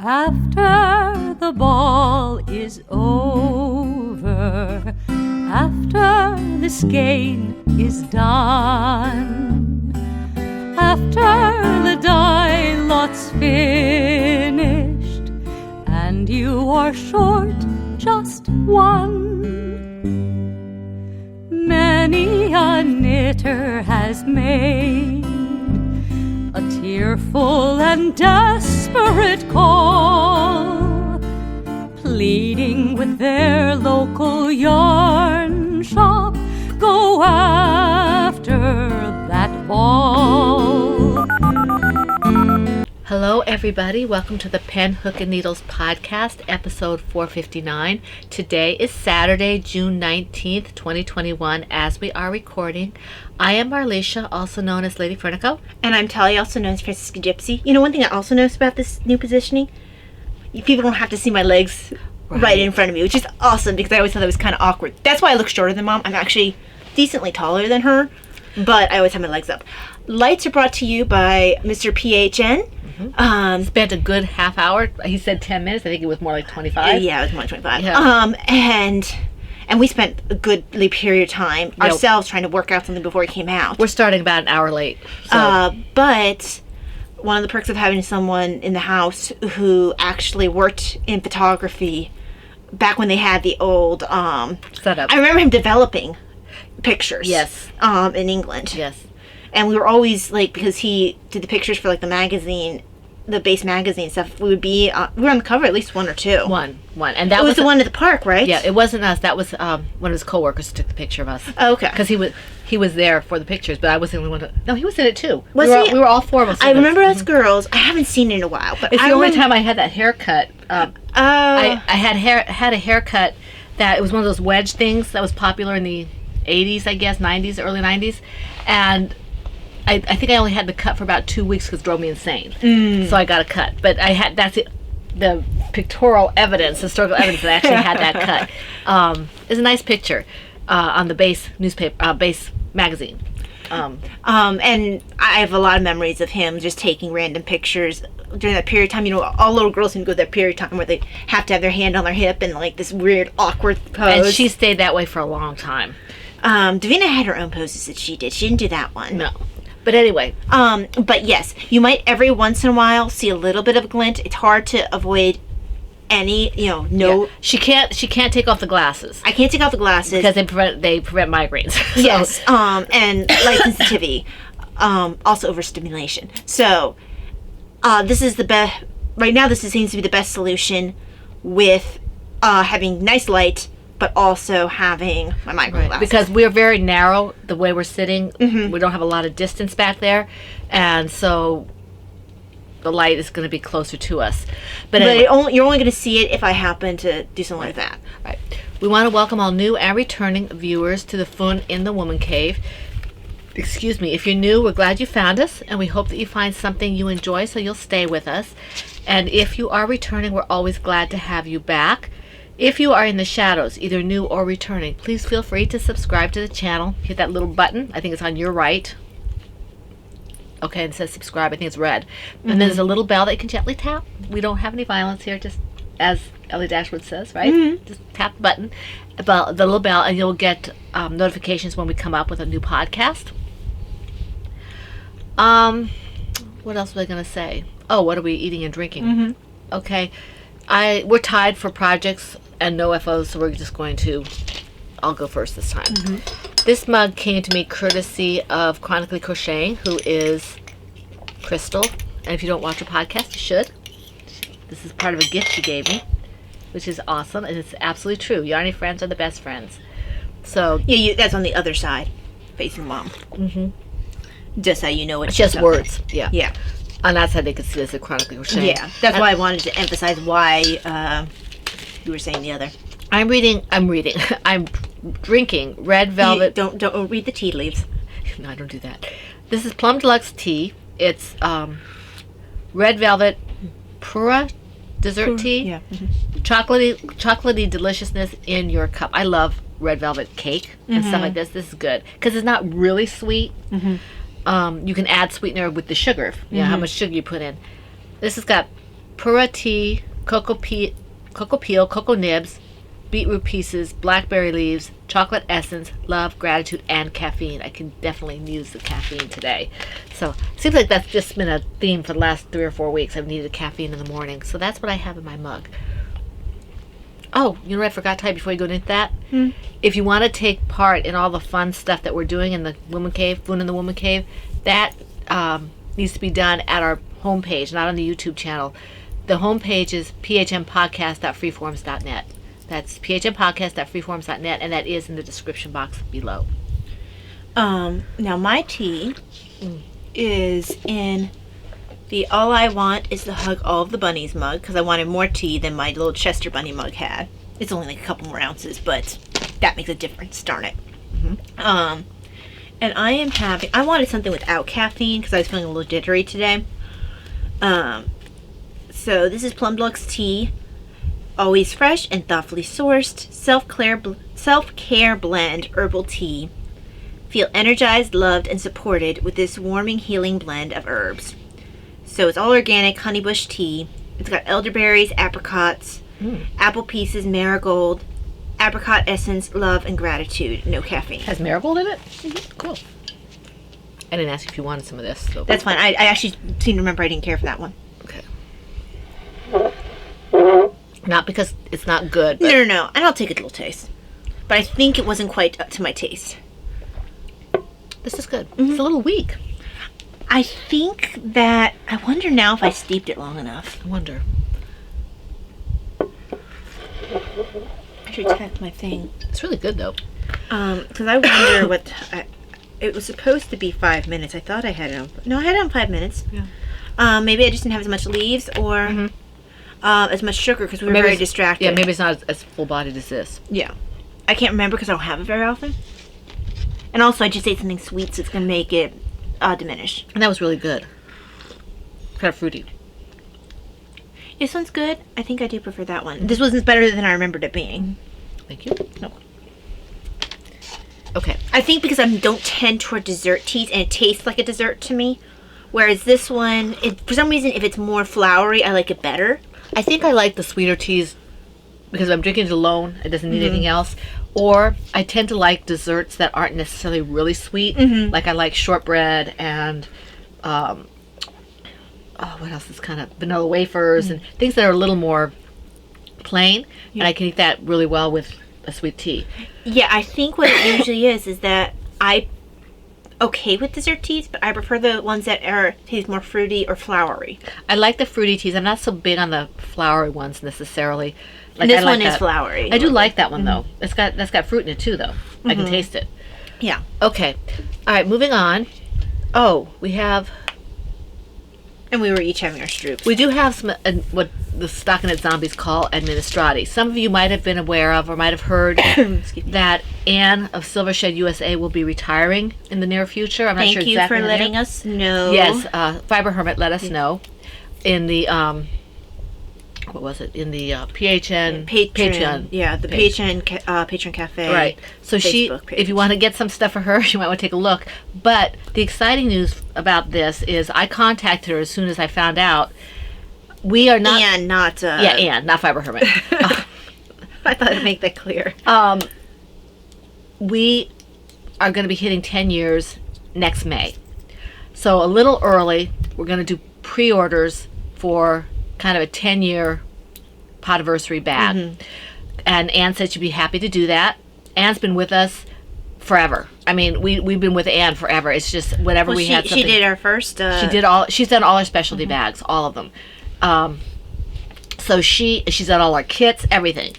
After the ball is over, after the skein is done, after the die lot's finished, and you are short just one, many a knitter has made a tearful and desperate call, pleading with their local yarn shop, go after that ball. Hello everybody, welcome to the Pen, Hook, and Needles podcast, episode 459. Today is Saturday, June 19th, 2021, as we are recording. I am Marlecia, also known as Lady Fernico. And I'm Talia, also known as Francisca Gypsy. You know, one thing I also noticed about this new positioning? People don't have to see my legs right in front of me, which is awesome because I always thought that was kind of awkward. That's why I look shorter than Mom. I'm actually decently taller than her, but I always have my legs up. Lights are brought to you by Mr. PHN. Spent a good half hour. He said 10 minutes. I think it was more like 25. Yeah, it was more like 25. Yeah. And we spent a goodly period of time ourselves trying to work out something before it came out. We're starting about an hour late. So. But one of the perks of having someone in the house who actually worked in photography back when they had the old setup. I remember him developing pictures. Yes. In England. Yes. And we were always like, because he did the pictures for like the magazine, the base magazine stuff, we would be we were on the cover at least one or two. One. And that was the one at the park, right? Yeah, it wasn't us. That was one of his coworkers who took the picture of us. Oh, okay. Because he was there for the pictures, but I wasn't the only one. No, he was in it too. Was we he? We were all four of us. I remember us girls. I haven't seen it in a while, but it's the only time I had that haircut. I had a haircut that it was one of those wedge things that was popular in the 80s, I guess, 90s, early 90s, and I think I only had the cut for about 2 weeks because it drove me insane. So I got a cut. But that's it. The pictorial evidence, historical evidence that I actually had that cut. It's a nice picture on the base newspaper, base magazine. And I have a lot of memories of him just taking random pictures during that period of time. You know, all little girls can go through that period of time where they have to have their hand on their hip and like this weird, awkward pose. And she stayed that way for a long time. Davina had her own poses that she did. She didn't do that one. No. But anyway. But yes, you might every once in a while see a little bit of a glint. It's hard to avoid any, no. Yeah. She can't take off the glasses. I can't take off the glasses because they prevent migraines. So. Yes. And light sensitivity, also overstimulation. So, this is the best. Right now, this seems to be the best solution with having nice light, but also having my migraine glasses. Because we're very narrow the way we're sitting. Mm-hmm. We don't have a lot of distance back there, and so the light is going to be closer to us. But anyway, you're only going to see it if I happen to do something like that. Right. We want to welcome all new and returning viewers to the Fun in the Woman Cave. Excuse me. If you're new, we're glad you found us, and we hope that you find something you enjoy so you'll stay with us. And if you are returning, we're always glad to have you back. If you are in the shadows, either new or returning, please feel free to subscribe to the channel. Hit that little button. I think it's on your right. Okay, it says subscribe. I think it's red. Mm-hmm. And then there's a little bell that you can gently tap. We don't have any violence here, just as Ellie Dashwood says, right? Mm-hmm. Just tap the button, the little bell, and you'll get notifications when we come up with a new podcast. What else was I going to say? Oh, what are we eating and drinking? Mm-hmm. Okay. We're tied for projects and no FOs, so we're just going to... I'll go first this time. Mm-hmm. This mug came to me courtesy of Chronically Crocheting, who is Crystal. And if you don't watch her podcast, you should. This is part of a gift she gave me, which is awesome, and it's absolutely true. Yarny friends are the best friends. So yeah, that's on the other side, facing Mom. Mm-hmm. Just so you know it's just words. Yeah. Yeah. On that side, they could see this as Chronically Crocheting. Yeah, that's why I wanted to emphasize why you were saying the other. I'm drinking Red Velvet. Don't read the tea leaves. No, I don't do that. This is Plum Deluxe tea. It's Red Velvet Pura dessert tea. Yeah. Mm-hmm. Chocolatey deliciousness in your cup. I love Red Velvet cake and stuff like this. This is good because it's not really sweet. Mm-hmm. You can add sweetener with the sugar. You know how much sugar you put in. This has got Pura tea, cocoa peel, cocoa nibs, beetroot pieces, blackberry leaves, chocolate essence, love, gratitude, and caffeine. I can definitely use the caffeine today. So it seems like that's just been a theme for the last 3 or 4 weeks. I've needed caffeine in the morning. So that's what I have in my mug. Oh, you know what I forgot to tell you before you go into that? If you want to take part in all the fun stuff that we're doing in the Woman Cave, Fun in the Woman Cave, that needs to be done at our homepage, not on the YouTube channel. The homepage is phmpodcast.freeforms.net. That's phmpodcast.freeforms.net, and that is in the description box below. Now my tea is in the All I Want Is to Hug All of the Bunnies mug, because I wanted more tea than my little Chester Bunny mug had. It's only like a couple more ounces, but that makes a difference, darn it. And I am having, I wanted something without caffeine because I was feeling a little jittery today. So this is Plum Deluxe tea. Always fresh and thoughtfully sourced, self-care blend herbal tea. Feel energized, loved, and supported with this warming, healing blend of herbs. So it's all organic honeybush tea. It's got elderberries, apricots, apple pieces, marigold, apricot essence, love, and gratitude. No caffeine. Has marigold in it? Cool. I didn't ask if you wanted some of this. So. That's fine. I actually seem to remember I didn't care for that one. Okay. Not because it's not good. But No. And I'll take a little taste. But I think it wasn't quite up to my taste. this is good. It's a little weak. I think that, I wonder now if I steeped it long enough. I wonder. I should check my thing. It's really good though. Because I wonder what, it was supposed to be 5 minutes. I thought I had it on, no, I had it on 5 minutes. Yeah. Maybe I just didn't have as much leaves or as much sugar because we were Maybe very it's- distracted. Yeah, maybe it's not as full-bodied as this. Yeah. I can't remember because I don't have it very often. And also I just ate something sweet so it's going to make it diminish. And that was really good. Kind of fruity. This one's good. I think I do prefer that one. This one's better than I remembered it being. Thank you. No. Okay. I think because I don't tend toward dessert teas and it tastes like a dessert to me. Whereas this one, for some reason, if it's more flowery, I like it better. I think I like the sweeter teas because I'm drinking it alone. It doesn't need anything else. Or I tend to like desserts that aren't necessarily really sweet. Like I like shortbread and what else is kind of vanilla wafers and things that are a little more plain. And I can eat that really well with a sweet tea. Yeah, I think what it usually is that I okay with dessert teas, but I prefer the ones that taste more fruity or flowery. I like the fruity teas. I'm not so big on the flowery ones necessarily. Like This I like one is that. flowery. I do like that one though. That's got fruit in it too though. I can taste it. Yeah. Okay. All right, moving on. Oh, we have And we were each having our stroops. we do have some what the Stockinette Zombies call administrati. Some of you might have been aware of or might have heard Excuse me. that Anne of Silvershed USA will be retiring in the near future. I'm not Thank sure you exactly for when. letting us know. Yes, Fiber Hermit let us know in the what was it in the PHN Patreon. Yeah, the page. Patreon Cafe. Right. So Facebook if you want to get some stuff for her, you might want to take a look. But the exciting news about this is I contacted her as soon as I found out. We are not And not. Anne, not Fiber Hermit. I thought I'd make that clear. We are going to be hitting 10 years next May. So a little early, we're going to do pre-orders for kind of a 10-year Podiversary bag. And Anne said she'd be happy to do that. Anne's been with us forever. I mean, we've been with Anne forever. It's just whenever Well, we had something. she did our first. She's done all our specialty bags, all of them. So she's done all our kits, everything.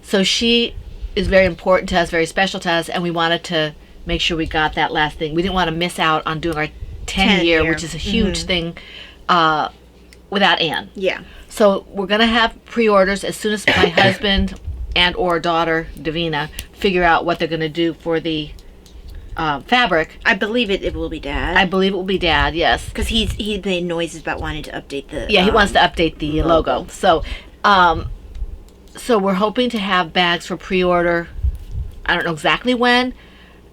So she is very important to us, very special to us, and we wanted to make sure we got that last thing. We didn't want to miss out on doing our 10 year, which is a huge thing, without Anne. Yeah. So we're going to have pre-orders as soon as my husband and or daughter, Davina, figure out what they're going to do for the fabric. I believe it will be Dad. I believe it will be Dad, yes. Because he made noises about wanting to update the. Yeah, he wants to update the logo. So, so we're hoping to have bags for pre-order. I don't know exactly when,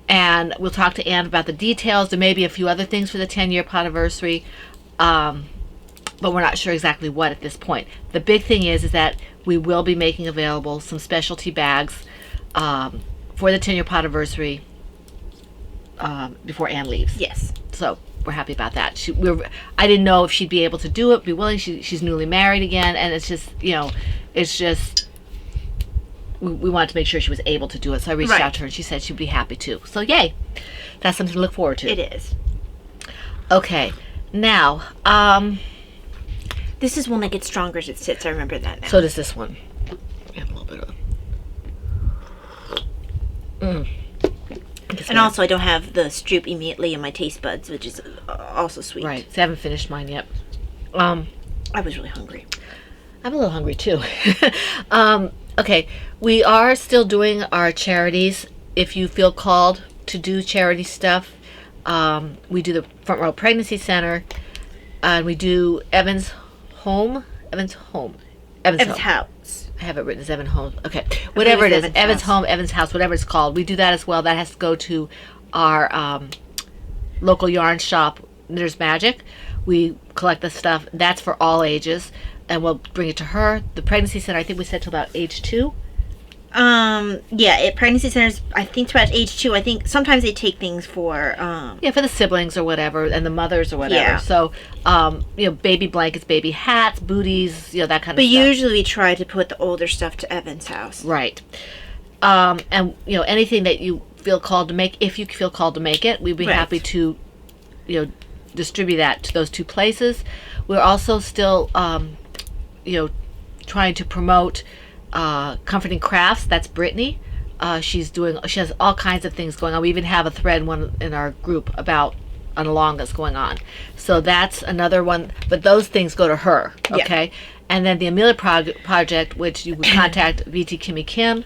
and we'll talk to Anne about the details. There may be a few other things for the 10-year Podiversary. but we're not sure exactly what at this point. The big thing is that we will be making available some specialty bags for the 10-year podiversary before Anne leaves. Yes. So we're happy about that. I didn't know if she'd be able to do it, be willing. She's newly married again, and it's just, we wanted to make sure she was able to do it. So I reached out to her, and she said she'd be happy to. So yay, that's something to look forward to. It is. Okay, now this is one that gets stronger as it sits. I remember that now. so does this one. We have a little bit of. And also, I don't have the Stroop immediately in my taste buds, which is also sweet. Right. So I haven't finished mine yet. I was really hungry. I'm a little hungry too. Okay, we are still doing our charities. If you feel called to do charity stuff, we do the Front Row Pregnancy Center, and we do Evan's House. I have it written as Evan Home. Okay, whatever it is, Evan's Home, Evan's House, whatever it's called. We do that as well. That has to go to our local yarn shop, Knitter's Magic. We collect the stuff. That's for all ages, and we'll bring it to her. The pregnancy center, I think we said till about age 2. Yeah, pregnancy centers, I think, to about age 2. I think sometimes they take things for for the siblings or whatever, and the mothers or whatever. Yeah. So, baby blankets, baby hats, booties, that kind of But stuff. usually we try to put the older stuff to Evan's house. Right. And anything that you feel called to make, if you feel called to make it, we'd be happy to, distribute that to those 2 places. We're also still, trying to promote Comforting Crafts. That's Brittany. She has all kinds of things going on. We even have a thread in our group about an along that's going on. So that's another one. But those things go to her. Okay. Yeah. And then the Amelia Project, which you would contact VT Kimmy Kim,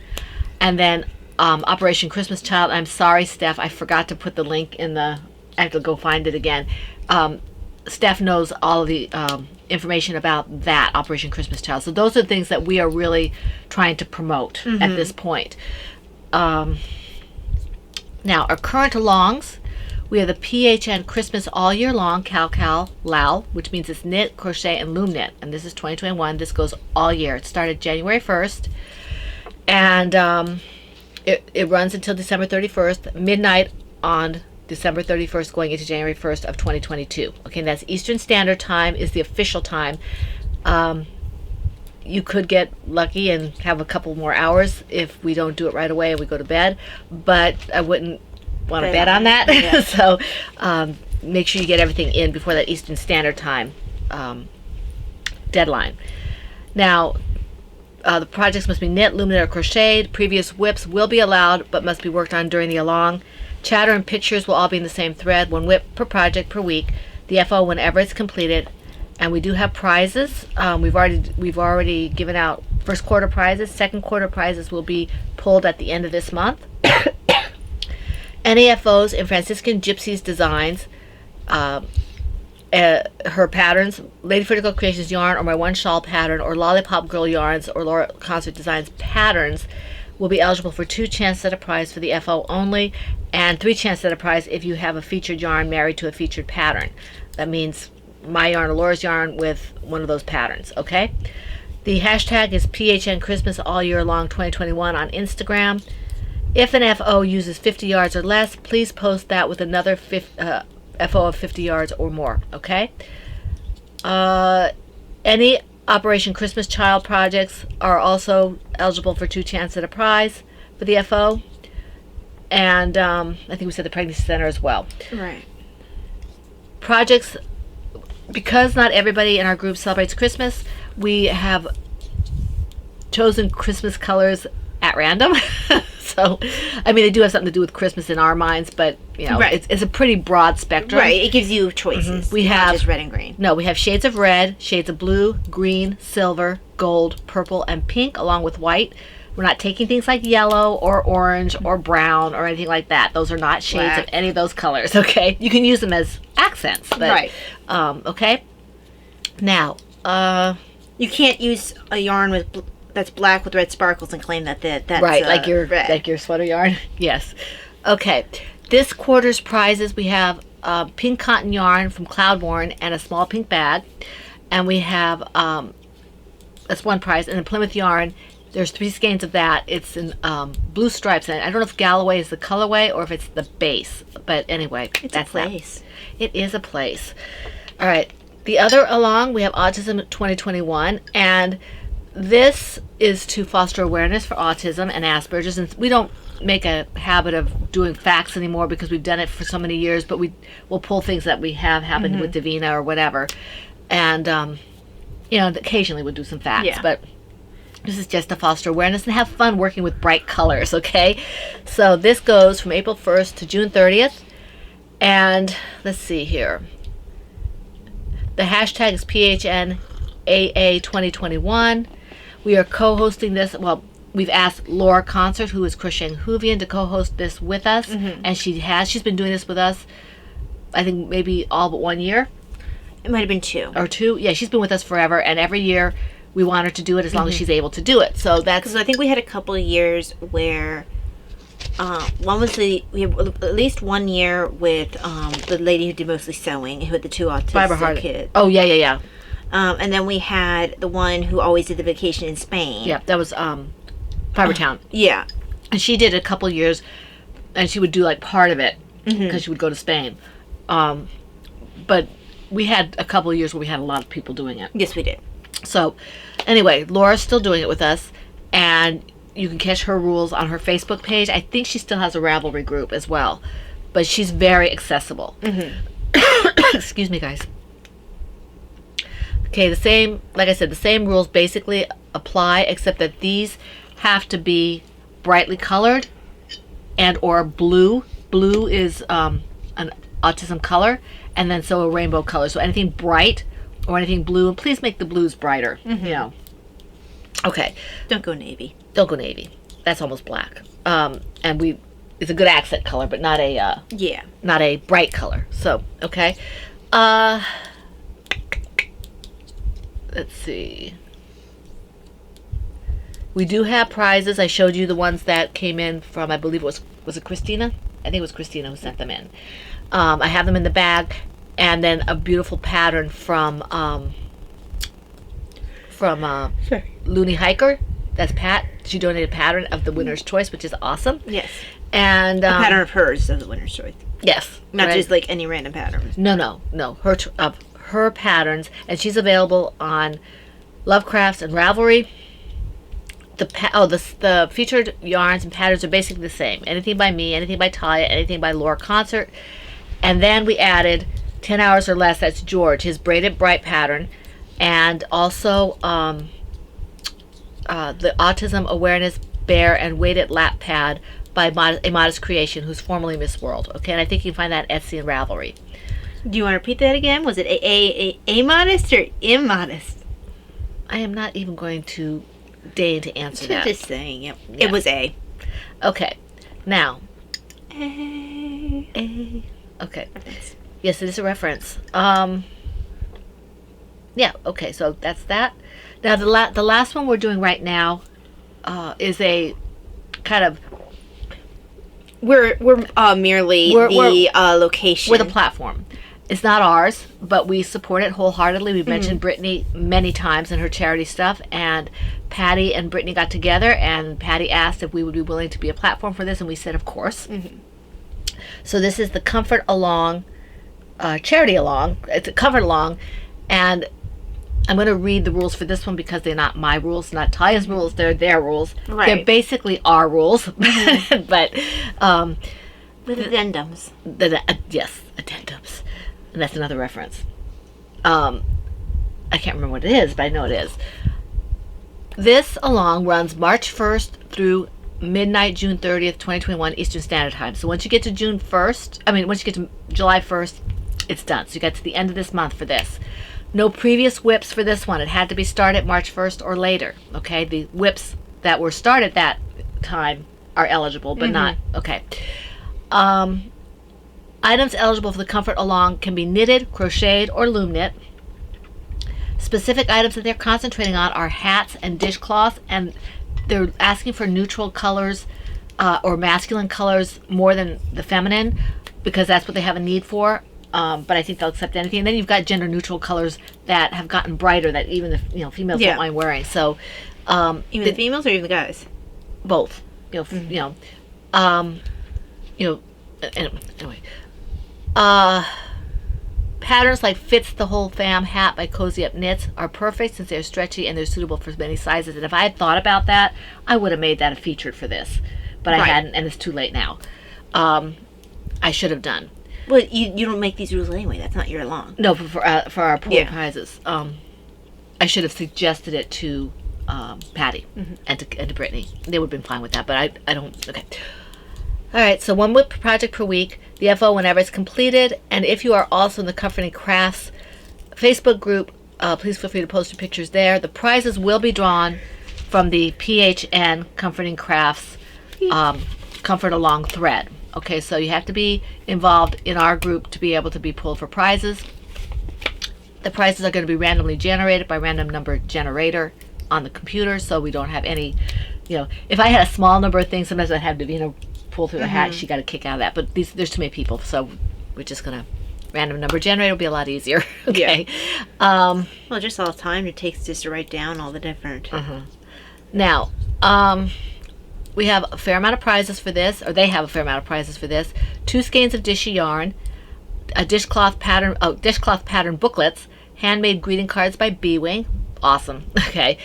and then Operation Christmas Child. I'm sorry, Steph, I forgot to put the link in the. I have to go find it again. Steph knows all of the information about that Operation Christmas Child. So those are the things that we are really trying to promote at this point. Now, our current alongs, we have the PHN Christmas All Year Long Cal Lal, which means it's knit, crochet, and loom knit. And this is 2021. This goes all year. It started January 1st. And it runs until December 31st, midnight on December 31st going into January 1st of 2022. Okay, and that's Eastern Standard Time is the official time. You could get lucky and have a couple more hours if we don't do it right away and we go to bed, but I wouldn't want to bet on that. Yeah. So make sure you get everything in before that Eastern Standard Time deadline. Now, the projects must be knit, loom knit, or crocheted. Previous whips will be allowed but must be worked on during the along. Chatter and pictures will all be in the same thread, 1 whip per project per week. The FO whenever it's completed, and we do have prizes. We've already given out first quarter prizes. Second quarter prizes will be pulled at the end of this month. Any FOs in Franciscan Gypsies designs, her patterns, Lady Critical Creations yarn, or my One Shawl pattern, or Lollipop Girl yarns, or Laura Concert Designs patterns will be eligible for 2 chances at a prize for the FO only, and 3 chances at a prize if you have a featured yarn married to a featured pattern. That means my yarn or Laura's yarn with one of those patterns, okay? The hashtag is PHN Christmas All Year Long 2021 on Instagram. If an FO uses 50 yards or less, please post that with another FO of 50 yards or more, okay? Any Operation Christmas Child projects are also eligible for 2 chances at a prize for the FO. And I think we said the Pregnancy Center as well. Right. Projects, because not everybody in our group celebrates Christmas, we have chosen Christmas colors at random. So, I mean, they do have something to do with Christmas in our minds, but, it's a pretty broad spectrum. Right, it gives you choices. We have not just red and green. No, we have shades of red, shades of blue, green, silver, gold, purple, and pink, along with white. We're not taking things like yellow or orange or brown or anything like that. Those are not shades of any of those colors, okay? You can use them as accents, but, right. Okay? Now, you can't use a yarn that's black with red sparkles and claim that's right, like your sweater yarn. Yes. Okay. This quarter's prizes, we have pink cotton yarn from Cloudborn and a small pink bag. and we have that's one prize. And then Plymouth Yarn, there's 3 skeins of that. It's in blue stripes, and I don't know if Galloway is the colorway or if it's the base. But anyway, It's that's a place. that. It is a place. All right. The other along, we have Autism 2021, and this is to foster awareness for autism and Asperger's. And we don't make a habit of doing facts anymore because we've done it for so many years, but we'll pull things that we have happened with Davina or whatever. And, occasionally we'll do some facts, Yeah. but this is just to foster awareness and have fun working with bright colors, okay? So this goes from April 1st to June 30th. And let's see here. The hashtag is PHNAA2021. We are co-hosting this. Well, we've asked Laura Concert, who is Crocheting Hoovian, to co-host this with us. And she's been doing this with us, I think maybe all but 1 year. It might have been 2. Or 2. Yeah, she's been with us forever. And every year we want her to do it as long as she's able to do it. So that's... Because I think we had a couple of years where one was we had at least 1 year with the lady who did mostly sewing, who had the 2 Barbara autistic Hart. kids. Oh, yeah. And then we had the one who always did the vacation in Spain. Yeah, that was Fiber Town. Yeah. And she did a couple years, and she would do like part of it because she would go to Spain. But we had a couple of years where we had a lot of people doing it. Yes, we did. So anyway, Laura's still doing it with us, and you can catch her rules on her Facebook page. I think she still has a Ravelry group as well, but she's very accessible. Excuse me, guys. Okay, like I said, the same rules basically apply, except that these have to be brightly colored and or blue. Blue is an autism color, and then so a rainbow color. So anything bright or anything blue, and please make the blues brighter. Okay. Don't go navy. Don't go navy. That's almost black. And it's a good accent color, but not a Yeah. not a bright color. So okay. Let's see. We do have prizes. I showed you the ones that came in from, I believe it was it Christina? I think it was Christina who sent them in. I have them in the bag, and then a beautiful pattern from Looney Hiker. That's Pat. She donated a pattern of the winner's choice, which is awesome. Yes. And A pattern of hers of the winner's choice. yes, Not right? just like any random pattern. No. Her patterns, and she's available on Lovecrafts and Ravelry. The featured yarns and patterns are basically the same. Anything by me, anything by Talia, anything by Laura Concert. And then we added 10 hours or less. That's George, his braided bright pattern, and also the Autism Awareness Bear and Weighted Lap Pad by A Modest Creation, who's formerly Miss World. Okay, and I think you can find that at Etsy and Ravelry. Do you want to repeat that again? Was it a modest or immodest? I am not even going to deign to answer that. Just saying. Yep. Yeah. It was A. Okay, now. A. Okay. Yes, it is a reference. Yeah. Okay. So that's that. Now the last one we're doing right now is a kind of We're merely the location. we're the platform. It's not ours, but we support it wholeheartedly. We've mentioned Brittany many times in her charity stuff, and Patty and Brittany got together, and Patty asked if we would be willing to be a platform for this, and we said, of course. So this is the Comfort Along, charity along. It's a Comfort Along, and I'm going to read the rules for this one because they're not my rules, not Talia's rules. They're their rules. Right. They're basically our rules, but with addendums. yes, addendums. And that's another reference. I can't remember what it is, but I know it is. This along runs March 1st through midnight, June 30th, 2021, Eastern Standard Time. So once you get to once you get to July 1st, it's done. So you get to the end of this month for this. No previous whips for this one. It had to be started March 1st or later. Okay, the whips that were started that time are eligible, but not. Okay. Items eligible for the Comfort Along can be knitted, crocheted, or loom knit. Specific items that they're concentrating on are hats and dishcloths, and they're asking for neutral colors or masculine colors more than the feminine because that's what they have a need for. But I think they'll accept anything. And then you've got gender neutral colors that have gotten brighter that even the females Yeah. don't mind wearing. So Even the females or even the guys? both. Anyway. Patterns like Fits the Whole Fam hat by Cozy Up Knits are perfect since they're stretchy and they're suitable for many sizes. And if I had thought about that, I would have made that a featured for this. But I Right. hadn't, and it's too late now. I should have done. Well, you don't make these rules anyway. That's not your long. No, for our pool Yeah. prizes. I should have suggested it to Patty and to Brittany. They would have been fine with that, but I don't. Okay. All right, so one whip project per week. The FO whenever it's completed, and if you are also in the Comforting Crafts Facebook group, please feel free to post your pictures there. The prizes will be drawn from the PHN Comforting Crafts Comfort Along thread. Okay, so you have to be involved in our group to be able to be pulled for prizes. The prizes are going to be randomly generated by random number generator on the computer, so we don't have any, if I had a small number of things, sometimes I'd have Davina pull through the hat. She got a kick out of that, but there's too many people, so we're just going to random number generator will be a lot easier. Okay. Well, just all the time it takes just to write down all the different. Now, we have a fair amount of prizes for this, or they have a fair amount of prizes for this. 2 skeins of Dishy yarn, a dishcloth pattern booklets, handmade greeting cards by B-Wing. Awesome. Okay.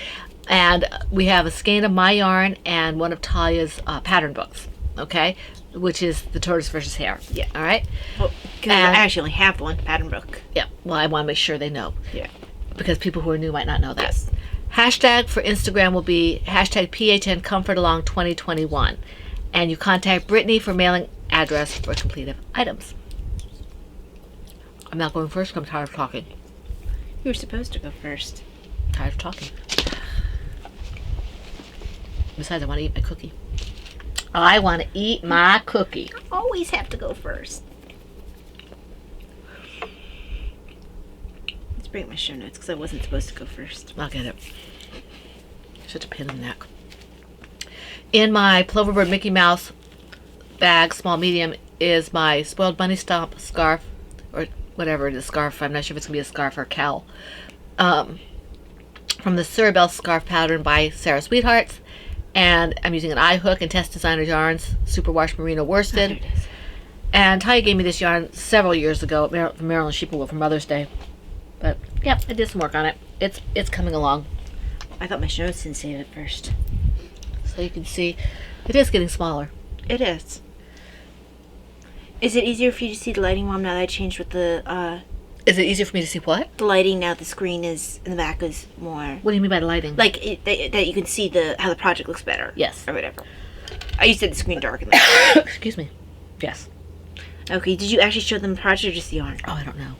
And we have a skein of my yarn and one of Talia's pattern books. Okay. Which is the Tortoise versus Hare. Yeah. All right. Well, because I actually only have one pattern book. Yeah. Well, I want to make sure they know. Yeah. Because people who are new might not know that. Yes. Hashtag for Instagram will be hashtag PHN Comfort Along 2021. And you contact Brittany for mailing address for completed items. I'm not going first because I'm tired of talking. You were supposed to go first. Tired of talking. Besides, I want to eat my cookie. I want to eat my cookie. Always have to go first. Let's bring up my show notes because I wasn't supposed to go first. I'll get it. Such a pain in the neck. In my Ploverbird Mickey Mouse bag, small medium, is my Spoiled Bunny Stomp scarf, or whatever it is, scarf. I'm not sure if it's going to be a scarf or a cowl. From the Cerebel scarf pattern by Sarah Sweethearts. And I'm using an eye hook and Test Designer's Yarns Superwash Merino Worsted. There it is. And Talia gave me this yarn several years ago from Maryland Sheeplewood for Mother's Day. But, yep, I did some work on it. It's coming along. I thought my show notes didn't save it first. So you can see, it is getting smaller. It is. Is it easier for you to see the lighting, Mom, now that I changed with the Is it easier for me to see what? the lighting now the screen is in the back is more What do you mean by the lighting? like that you can see how the project looks better. Yes. Or whatever. I used to have the screen darken that. Excuse me. Yes. Okay, did you actually show them the project or just the yarn? Oh, I don't know.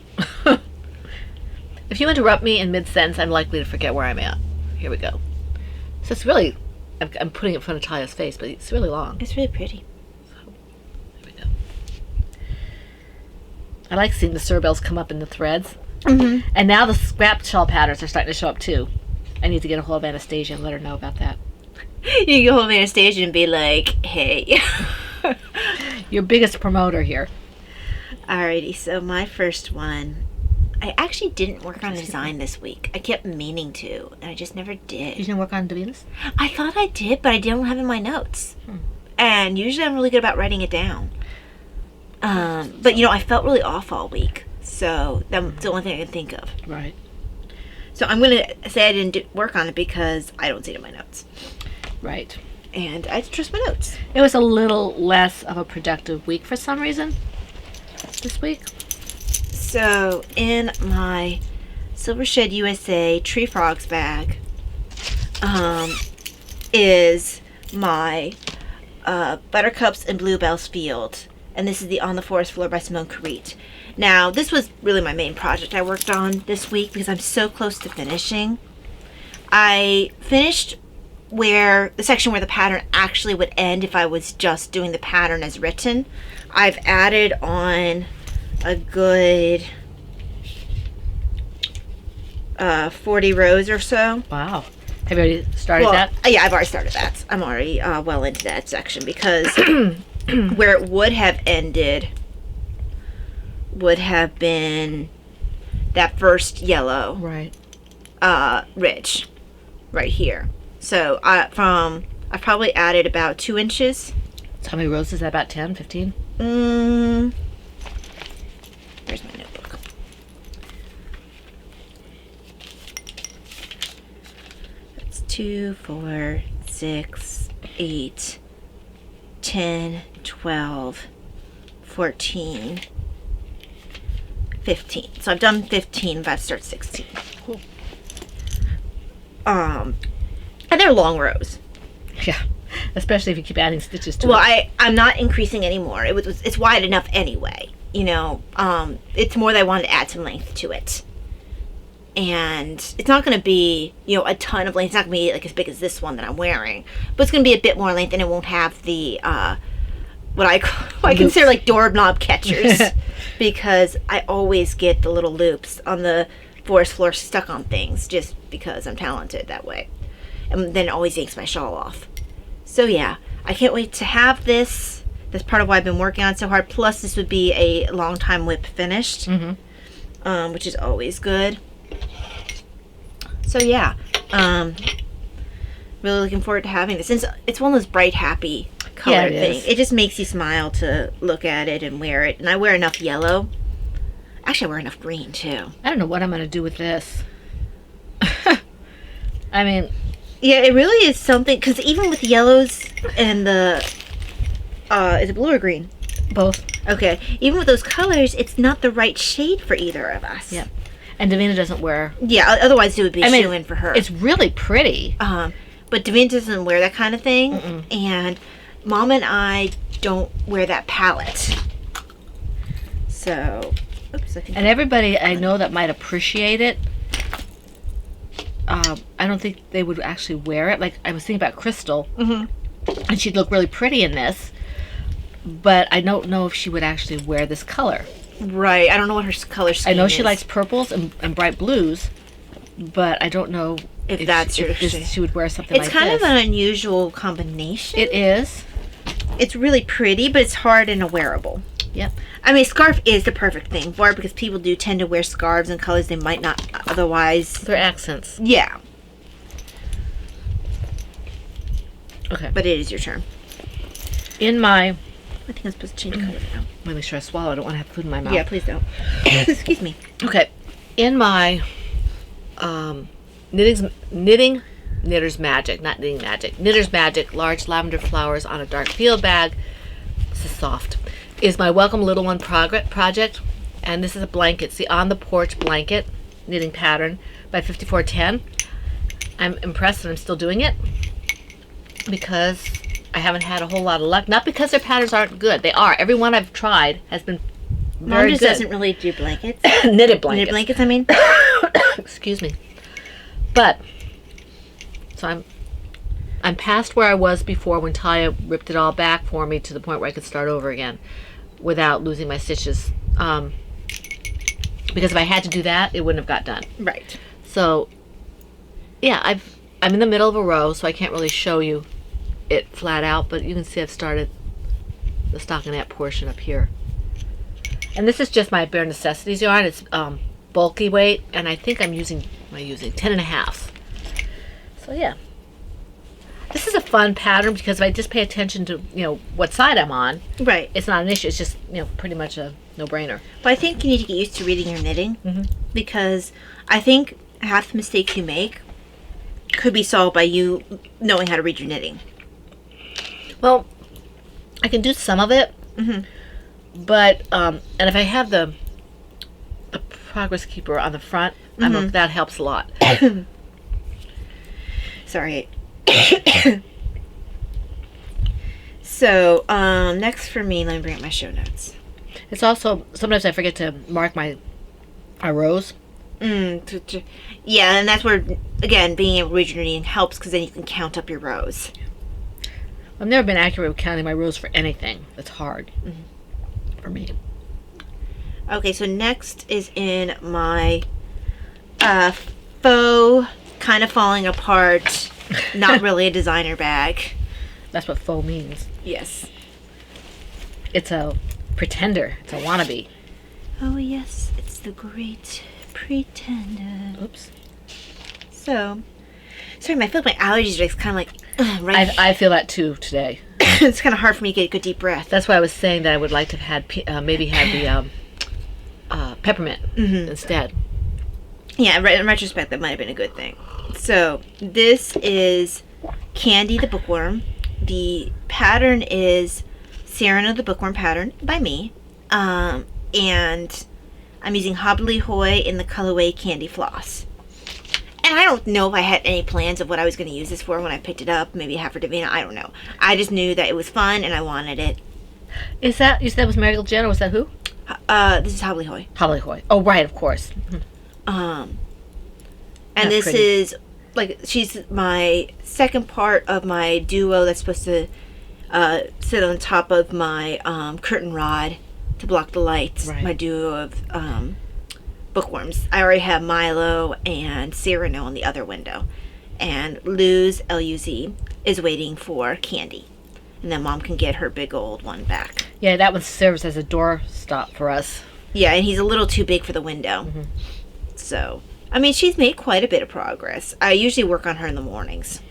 If you interrupt me in mid-sentence, I'm likely to forget where I'm at. Here we go. So it's really, I'm putting it in front of Talia's face, but it's really long. It's really pretty. Here we go. I like seeing the Cerebels come up in the threads. Mm-hmm. And now the scrap shawl patterns are starting to show up too. I need to get a hold of Anastasia and let her know about that. You can go home to Anastasia and be like, hey. Your biggest promoter here. Alrighty, so my first one, I actually didn't work on a design this week. I kept meaning to, and I just never You did. didn't work on Davina's? I thought I did, but I didn't have it in my notes. And usually I'm really good about writing it down. But, I felt really off all week. So that's the only thing I can think of. Right. So I'm going to say I didn't work on it because I don't see it in my notes. Right. And I trust my notes. It was a little less of a productive week for some reason this week. So in my Silver Shed USA Tree Frogs bag is my Buttercups and Bluebells Field. And this is the On the Forest Floor by Simone Carite. Now, this was really my main project I worked on this week because I'm so close to finishing. I finished the section where the pattern actually would end if I was just doing the pattern as written. I've added on a good 40 rows or so. Wow. Have you already started that? Yeah, I've already started that. I'm already well into that section because where it would have ended would have been that first yellow Right. ridge right here. So I've probably added about 2 inches. So how many rows is that? About 10, 15? Where's my notebook? That's 2, 4, 6, 8, 10, 12, 14, 15. So I've done 15, but I've started 16. Cool. And they're long rows. Yeah. Especially if you keep adding stitches to Well, it. I'm not increasing anymore. It's wide enough anyway. You know, it's more that I wanted to add some length to it. And it's not going to be, you know, a ton of length. It's not going to be like as big as this one that I'm wearing. But it's going to be a bit more length, and it won't have the, what I consider like doorknob catchers. Because I always get the little loops on the forest floor stuck on things just because I'm talented that way. And then it always yanks my shawl off. So yeah, I can't wait to have this. That's part of why I've been working on it so hard. Plus, this would be a long time whip finished, which is always good. So yeah, really looking forward to having this. Since it's one of those bright, happy color things, it just makes you smile to look at it and wear it. And I wear enough yellow. Actually, I wear enough green too. I don't know what I'm going to do with this. I mean, yeah, it really is something, because even with yellows and the, is it blue or green? both. Okay, even with those colors, it's not the right shade for either of us. Yeah. And Davina doesn't wear. Yeah, otherwise it would be a shoe-in for her. It's really pretty. But Davina doesn't wear that kind of thing, and Mom and I don't wear that palette. So, oops, I think. And everybody I know that might appreciate it, I don't think they would actually wear it. Like, I was thinking about Crystal, and she'd look really pretty in this, but I don't know if she would actually wear this color. Right, I don't know what her color scheme I is. know she likes purples and bright blues, but I don't know if that's her shade. she would wear something It's like kind this. of an unusual combination. It is. It's really pretty, but it's hard and a wearable. Yep. I mean, scarf is the perfect thing for it because people do tend to wear scarves in colors they might not otherwise. They're accents. Yeah, Okay. but it is your turn. In my... I think I'm supposed to change color now. Let me make sure I swallow. I don't want to have food in my mouth. Yeah, please don't. Excuse me. Okay. In my Knitter's Magic, not Knitting Magic, Knitter's Magic large lavender flowers on a dark field bag. This is soft. Is my Welcome Little One project, and this is a blanket. It's the On the Porch blanket knitting pattern by 5410. I'm impressed that I'm still doing it because I haven't had a whole lot of luck. Not because their patterns aren't good. They are. Every one I've tried has been Mom very just good. doesn't really do blankets. Knitted blankets. Knitted blankets, I mean. Excuse me. But so I'm past where I was before when Talia ripped it all back for me to the point where I could start over again without losing my stitches. Because if I had to do that, it wouldn't have got done. Right. So yeah, I'm in the middle of a row, so I can't really show you it flat out, but you can see I've started the stockinette portion up here. And this is just my Bare Necessities yarn. It's bulky weight, and I think I'm using 10.5. So yeah, this is a fun pattern because if I just pay attention to what side I'm on, Right. it's not an issue. It's just pretty much a no-brainer. But I think you need to get used to reading your knitting because I think half the mistakes you make could be solved by you knowing how to read your knitting. Well, I can do some of it, but and if I have the progress keeper on the front, that helps a lot. Sorry. So, next for me, let me bring up my show notes. It's also sometimes I forget to mark my rows. Yeah, and that's where, again, being able to read your knitting helps because then you can count up your rows. I've never been accurate with counting my rows for anything. It's hard for me. Okay, so next is in my faux, kind of falling apart, not really a designer bag. That's what faux means. Yes. It's a pretender. It's a wannabe. Oh yes, it's the Great Pretender. Oops. So, sorry, I feel like my allergies are just kind of like right. I feel that too today. It's kind of hard for me to get a good deep breath. That's why I was saying that I would like to have had maybe had the peppermint instead. Yeah, in retrospect, that might have been a good thing. So, this is Candy the Bookworm. The pattern is Cyrano the Bookworm pattern by me. And I'm using Hobbly Hoy in the colorway Candy Floss. And I don't know if I had any plans of what I was going to use this for when I picked it up. Maybe half for Davina. I don't know. I just knew that it was fun and I wanted it. Is that, you said that was Marigold Jen, or was that who? This is Hobbly Hoy. Hobbly Hoy. Oh, right, of course. And That's this pretty. is, like, she's my second part of my duo that's supposed to sit on top of my curtain rod to block the lights. Right. My duo of bookworms. I already have Milo and Cyrano on the other window. And Luz, L-U-Z, is waiting for Candy. And then Mom can get her big old one back. Yeah, that one serves as a door stop for us. Yeah, and he's a little too big for the window. So, I mean, she's made quite a bit of progress. I usually work on her in the mornings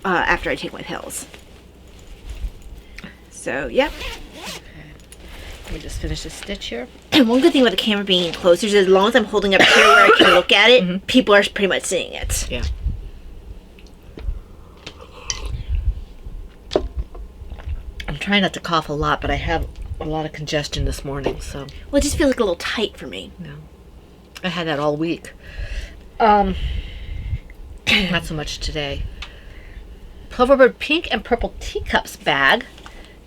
after I take my pills. So, yep. Let me just finish this stitch here. And one good thing about the camera being closer is as long as I'm holding up here where I can look at it, people are pretty much seeing it. Yeah. I'm trying not to cough a lot, but I have a lot of congestion this morning, so Well, it just feels like a little tight for me. no. I had that all week. Not so much today. Ploverbird Pink and Purple Teacups bag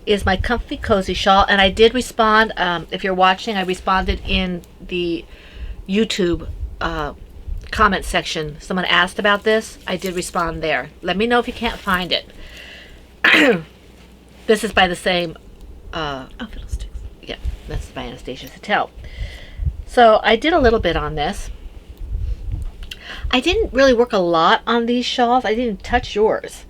is my comfy cozy shawl, and I did respond. If you're watching, I responded in the YouTube comment section. Someone asked about this. I did respond there. Let me know if you can't find it. This is by the same. Oh, fiddlesticks. Yeah, that's by Anastasia Sattel. So I did a little bit on this. I didn't really work a lot on these shawls. I didn't touch yours.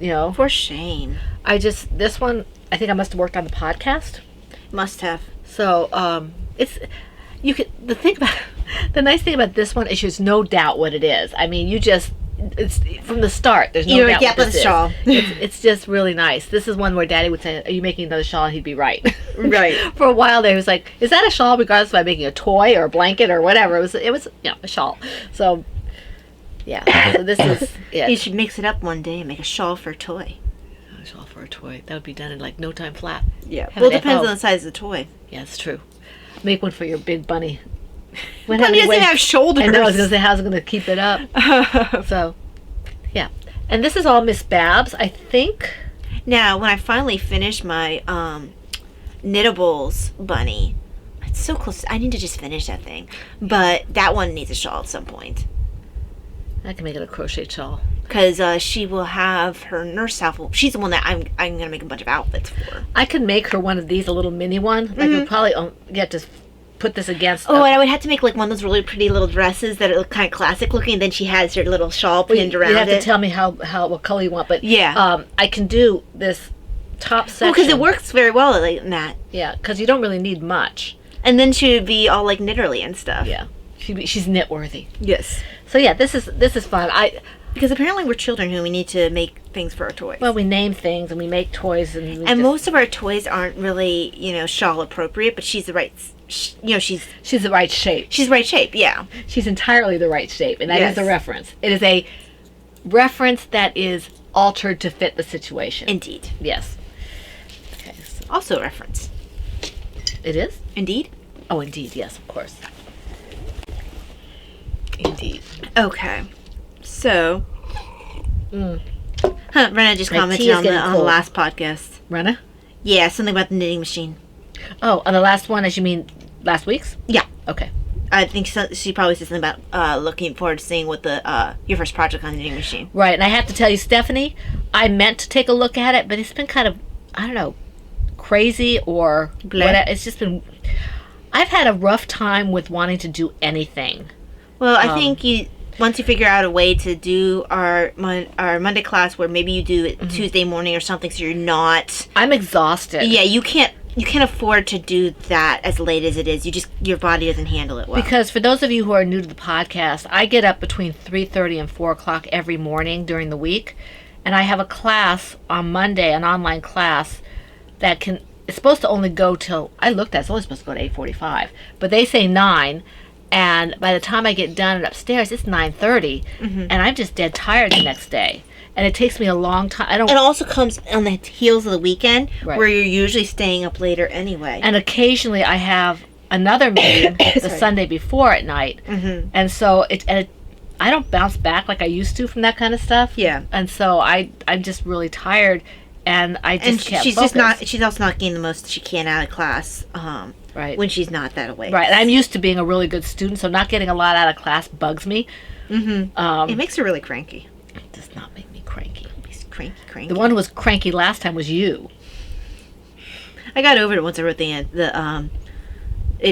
You know, For shame. this one, I think I must have worked on the podcast. Must have. So, the nice thing about this one is there's no doubt what it is. I mean, it's from the start, there's no You're doubt a what this gapless is. shawl. It's just really nice. This is one where Daddy would say, "Are you making another shawl?" And he'd be right. Right. For a while there, he was like, "Is that a shawl?" Regardless if I'm making a toy or a blanket or whatever. It was a shawl. So, yeah. So this is it. You should mix it up one day and make a shawl for a toy. A shawl for a toy. That would be done in like no time flat. Yeah. Have Well, it it at depends home. on the size of the toy. Yeah, it's true. Make one for your big bunny. When Bunny doesn't have shoulders. I know. I was gonna say, how's it gonna keep it up? So, yeah. And this is all Miss Babs, I think. Now, when I finally finish my Knittables bunny, it's so close. I need to just finish that thing. But that one needs a shawl at some point. I can make it a crochet shawl. Because she will have her nurse outfit. She's the one that I'm going to make a bunch of outfits for. I could make her one of these, a little mini one. I could probably get to put this against. Oh, and I would have to make like one of those really pretty little dresses that are kind of classic looking. And then she has her little shawl pinned around you have it. to tell me what color you want, but Yeah. I can do this top section. because it works very well like that. Yeah, because you don't really need much. And then she would be all like knitterly and stuff. Yeah, she's knit worthy. Yes. So yeah, this is fun. Because apparently we're children who we need to make things for our toys. Well, we name things and we make toys and most of our toys aren't really, shawl appropriate, but she's the right, she's she's the right shape. the right shape, yeah. She's entirely the right shape, and that is Yes. a reference. It is a reference that is altered to fit the situation. Indeed. Yes. Okay. So Also a reference. it is? Indeed. Oh, indeed. Yes, of course. Indeed. Okay. So. Brenna just My commented tea is on the getting cold. last podcast. Rena? Yeah, something about the knitting machine. Oh, on the last one, as you mean last week's? Yeah. Okay. I think she probably said something about looking forward to seeing what the your first project on the knitting machine. Right, and I have to tell you, Stephanie, I meant to take a look at it, but it's been kind of, I don't know, crazy or Bleh. what. It's just been. I've had a rough time with wanting to do anything. Well, I think once you figure out a way to do our Monday class where maybe you do it Tuesday morning or something, so you're not. I'm exhausted. Yeah, you can't you can't afford to do that as late as it is. Your body doesn't handle it well. Because for those of you who are new to the podcast, I get up between 3:30 and 4 o'clock every morning during the week. And I have a class on Monday, an online class that it's supposed to only go till, I looked at it, it's only supposed to go to 8:45. But they say 9. And by the time I get done and upstairs, it's 9:30. And I'm just dead tired the next day. And it takes me a long time. It also comes on the heels of the weekend, Right. where you're usually staying up later anyway. And occasionally I have another meeting the Sorry. Sunday before at night. And so I don't bounce back like I used to from that kind of stuff. Yeah. And so I'm just really tired, and I just can't she's focus. she's also not getting the most she can out of class Right. when she's not that awake. Right. And I'm used to being a really good student, so not getting a lot out of class bugs me. It makes her really cranky. It does not make me cranky. She's cranky. The one who was cranky last time was you. I got over it once I wrote it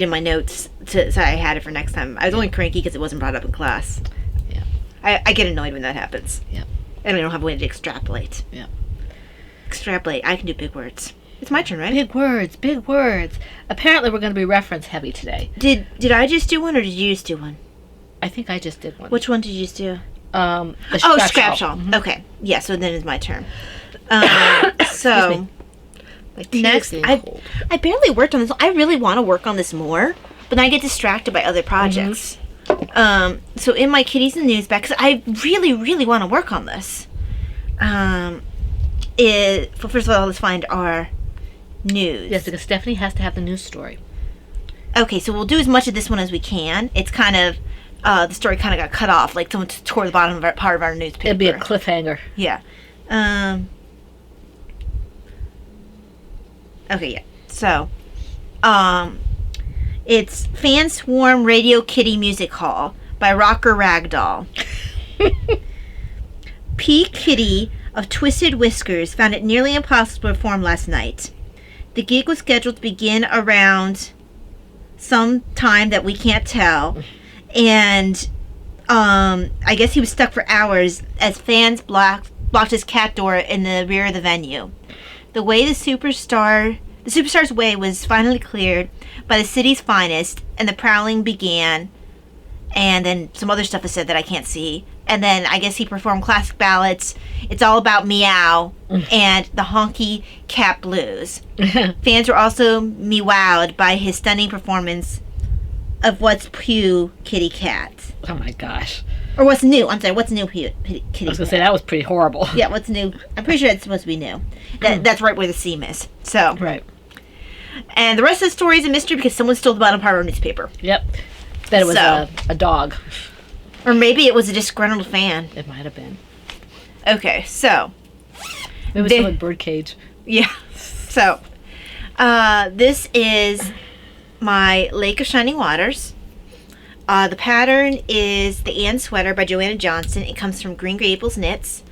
in my notes so I had it for next time. I was only cranky because it wasn't brought up in class. Yeah. I get annoyed when that happens. Yep. And I don't have a way to extrapolate. Yep. Extrapolate. I can do big words. It's my turn, right? Big words, big words. Apparently we're going to be reference heavy today. Did I just do one or did you just do one? I think I just did one. Which one did you just do? The Oh, scrap scrap shawl. shawl. Okay. Yeah, so then it's my turn. So, My tea is next, getting I cold. barely worked on this. I really want to work on this more, but then I get distracted by other projects. So in my Kitties and News bag, because I really, really want to work on this. First of all, let's find our news. Yes, because Stephanie has to have the news story. Okay, so we'll do as much of this one as we can. It's kind of, the story kind of got cut off, like someone tore the bottom of part of our newspaper. It'd be a cliffhanger. Yeah. Okay, yeah. So, it's Fan Swarm Radio Kitty Music Hall by Rocker Ragdoll. P. Kitty of Twisted Whiskers found it nearly impossible to perform last night. The gig was scheduled to begin around some time that we can't tell, and I guess he was stuck for hours as fans blocked his cat door in the rear of the venue. The superstar's way was finally cleared by the city's finest, and the prowling began. And then some other stuff is said that I can't see. And then I guess he performed classic ballads, It's All About Meow, and the Honky Cat Blues. Fans were also meowed by his stunning performance of What's Pew Kitty Cat. Oh my gosh. Or What's New. I'm sorry, What's New Kitty I was Cat. going to say, that was pretty horrible. Yeah, What's New. I'm pretty sure it's supposed to be new. That's right where the seam is. So, Right. and the rest of the story is a mystery because someone stole the bottom part of our newspaper. Yep. That it was So- a dog. Or maybe it was a disgruntled fan. It might have been. Okay, so, Maybe it was They- some birdcage. yeah. So, this is my Lake of Shining Waters. The pattern is the Ann Sweater by Joanna Johnson. It comes from Green Gables Knits.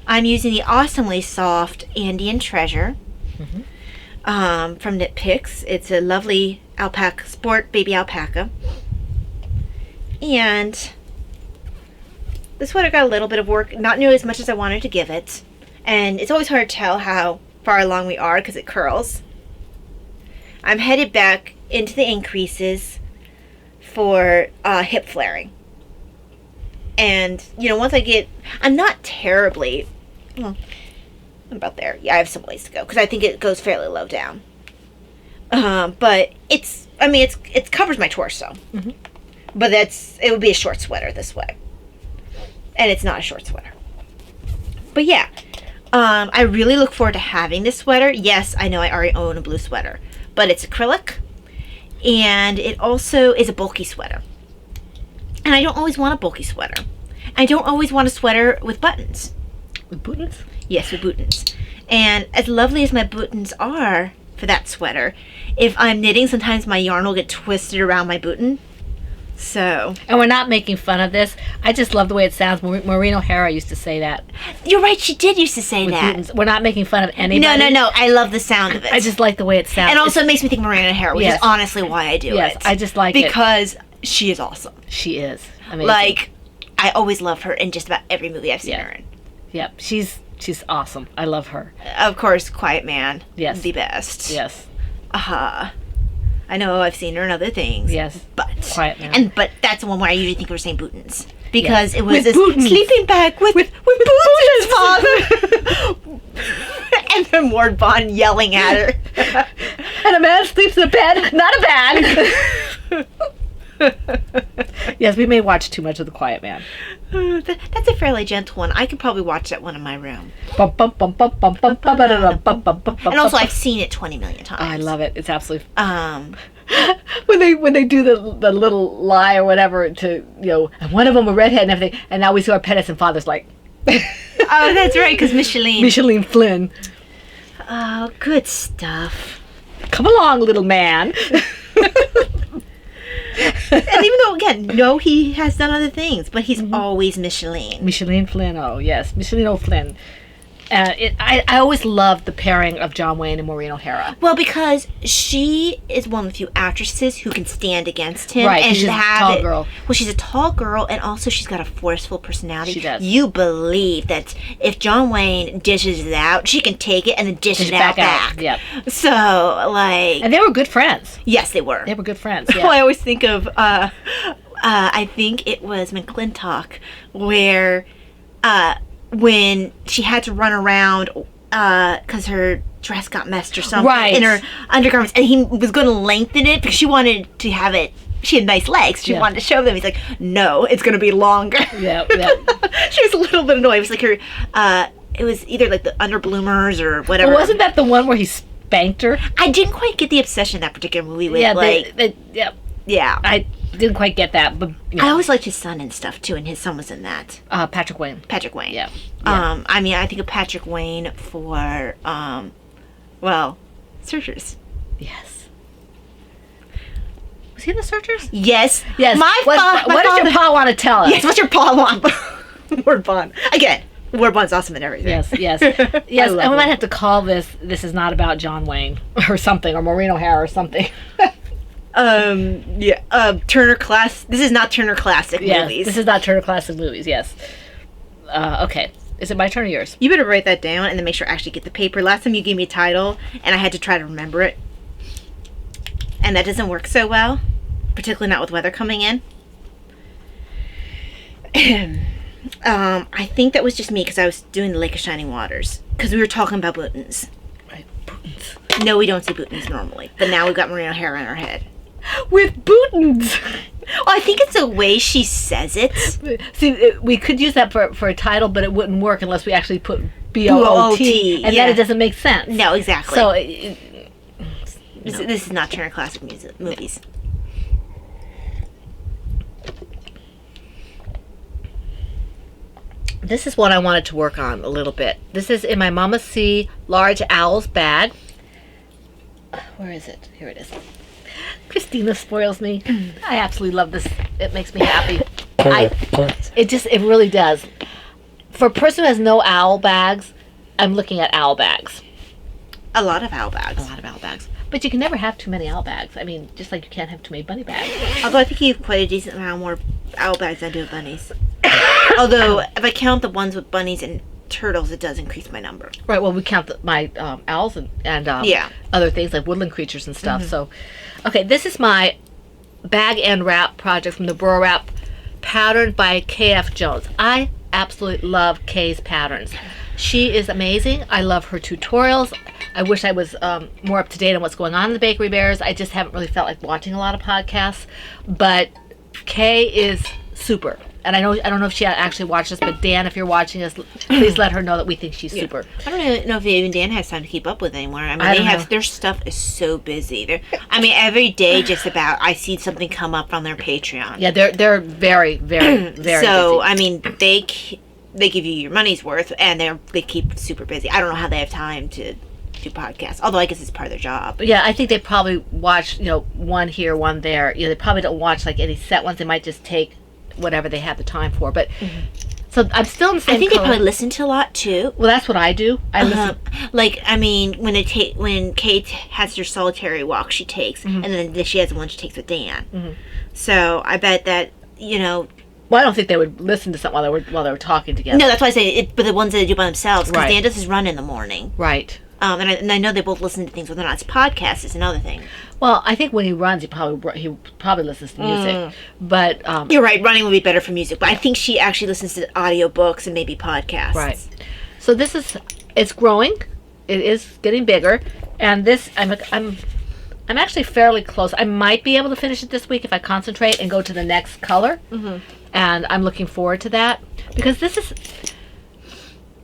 I'm using the awesomely soft Andean Treasure from Knit Picks. It's a lovely alpaca, sport baby alpaca. And the sweater got a little bit of work, not nearly as much as I wanted to give it. And it's always hard to tell how far along we are because it curls. I'm headed back into the increases for hip flaring. And, once I'm not terribly, well, I'm about there. Yeah, I have some ways to go because I think it goes fairly low down. But it covers my torso. But it would be a short sweater this way. And it's not a short sweater. But yeah, I really look forward to having this sweater. Yes, I know I already own a blue sweater, but it's acrylic. And it also is a bulky sweater. And I don't always want a bulky sweater. I don't always want a sweater with buttons. With buttons? Yes, with buttons. And as lovely as my buttons are for that sweater, if I'm knitting, sometimes my yarn will get twisted around my button. So, And we're not making fun of this. I just love the way it sounds. Maureen O'Hara used to say that. you're right, she did used to say With that. buttons. We're not making fun of anybody. No, I love the sound of it. I just like the way it sounds. and also it makes me think of Miranda Hare, which Yes. is honestly why I do Yes, it. I just like it. because she is awesome. She is. Amazing. Like, I always love her in just about every movie I've seen Yeah. her in. Yep. She's awesome. I love her. Of course, Quiet Man. Yes. The best. Yes. I know I've seen her in other things. Yes. But Quiet Man. But that's the one where I usually think of her saying Bootins. Because it was With this Bootins. sleeping bag with Bootins, father. And then Ward Bond yelling at her. And a man sleeps in a bed, not a bag. Yes, we may watch too much of The Quiet Man. That's a fairly gentle one. I could probably watch that one in my room. And And also, I've seen it 20 million times. I love it. It's absolutely Um, when they do the little lie or whatever to and one of them a redhead and everything, and now we see our Pedersen father's like oh, that's right, because Micheline. Micheline Flynn. Oh, good stuff. Come along, little man. And even though, again, no, he has done other things, but he's always Micheline. Micheline Flynn. Oh yes, Micheline O'Flynn. I always loved the pairing of John Wayne and Maureen O'Hara. Well, because she is one of the few actresses who can stand against him. Right, and she's a have tall it. girl. Well, she's a tall girl, and also she's got a forceful personality. She does. You believe that if John Wayne dishes it out, she can take it and then dish it out back. Yep. So, like... And they were good friends. Yes, they were. They were good friends. Well, Yeah. I always think of, I think it was McClintock, where when she had to run around because her dress got messed or something Right. in her undergarments, and he was going to lengthen it because she wanted to have it. She had nice legs. She Yeah. wanted to show them. He's like, no, it's going to be longer. Yeah. She was a little bit annoyed. It was like her, it was either like the Underbloomers or whatever. Wasn't that the one where he spanked her? I didn't quite get the obsession in that particular movie with, yeah. I didn't quite get that, but I always liked his son and stuff too, and his son was in that. Patrick Wayne. Patrick Wayne. Yeah. I mean, I think of Patrick Wayne for, Searchers. Yes. Was he in the Searchers? Yes. Yes. What does your pa want to tell us? Yes, what's your paw want? Ward Bond. Again, Ward Bond's awesome in everything. Yes, yes. Yes, love and we it. might have to call this is not about John Wayne or something, or Maureen O'Hara or something. Turner Class. This is not Turner Classic Yes, Movies. this is not Turner Classic Movies, yes. Okay. Is it my turn or yours? You better write that down and then make sure I actually get the paper. Last time you gave me a title, and I had to try to remember it. And that doesn't work so well, particularly not with weather coming in. I think that was just me because I was doing the Lake of Shining Waters. Because we were talking about Bootins. Right, Bootins. No, we don't see Bootins normally. But now we've got Maureen O'Hara in our head. With Bootins! Oh, I think it's the way she says it. See, we could use that for a title, but it wouldn't work unless we actually put B-O-O-T, B-O-O-T, and yeah. then it doesn't make sense. No, exactly. So, This is not Turner Classic Movies. this is what I wanted to work on a little bit. This is in my Mama C Large Owls bag. Where is it? Here it is. Christina spoils me. I absolutely love this. It makes me happy. It really does. For a person who has no owl bags, I'm looking at owl bags. A lot of owl bags. A lot of owl bags. But you can never have too many owl bags. I mean, just like you can't have too many bunny bags. Although I think you have quite a decent amount more owl bags than I do with bunnies. Although, if I count the ones with bunnies and turtles, it does increase my number. Right, well, we count my owls and Yeah. other things like woodland creatures and stuff. So, okay, this is my bag and wrap project from the Burrow Wrap, patterned by K.F. Jones. I absolutely love Kay's patterns. She is amazing. I love her tutorials. I wish I was more up to date on what's going on in the Bakery Bears. I just haven't really felt like watching a lot of podcasts. But Kay is super. And I don't know if she actually watched us, but Dan, if you're watching us, please let her know that we think she's super. I don't know if even Dan has time to keep up with anymore. I mean, I don't know. their stuff is so busy. Every day just about I see something come up on their Patreon. Yeah, they're very, very, very So busy. I mean, they give you your money's worth, and they keep super busy. I don't know how they have time to do podcasts. Although I guess it's part of their job. But yeah, I think they probably watch, one here, one there. They probably don't watch like any set ones. They might just take whatever they have the time for. But so I'm still in the same I think they color. probably listen to a lot too. Well, that's what I do. I listen. When Kate has her solitary walk, she takes, and then she has one she takes with Dan. So I bet that Well, I don't think they would listen to something while they were talking together. No, that's why I say it. But the ones that they do by themselves, because Right. Dan does his run in the morning. Right. And I know they both listen to things, whether or not it's podcasts is another thing. Well, I think when he runs, he probably listens to music. But You're right, running would be better for music, but I think she actually listens to audiobooks and maybe podcasts. right. So it's growing. It is getting bigger, and this I'm actually fairly close. I might be able to finish it this week if I concentrate and go to the next color. And I'm looking forward to that because this is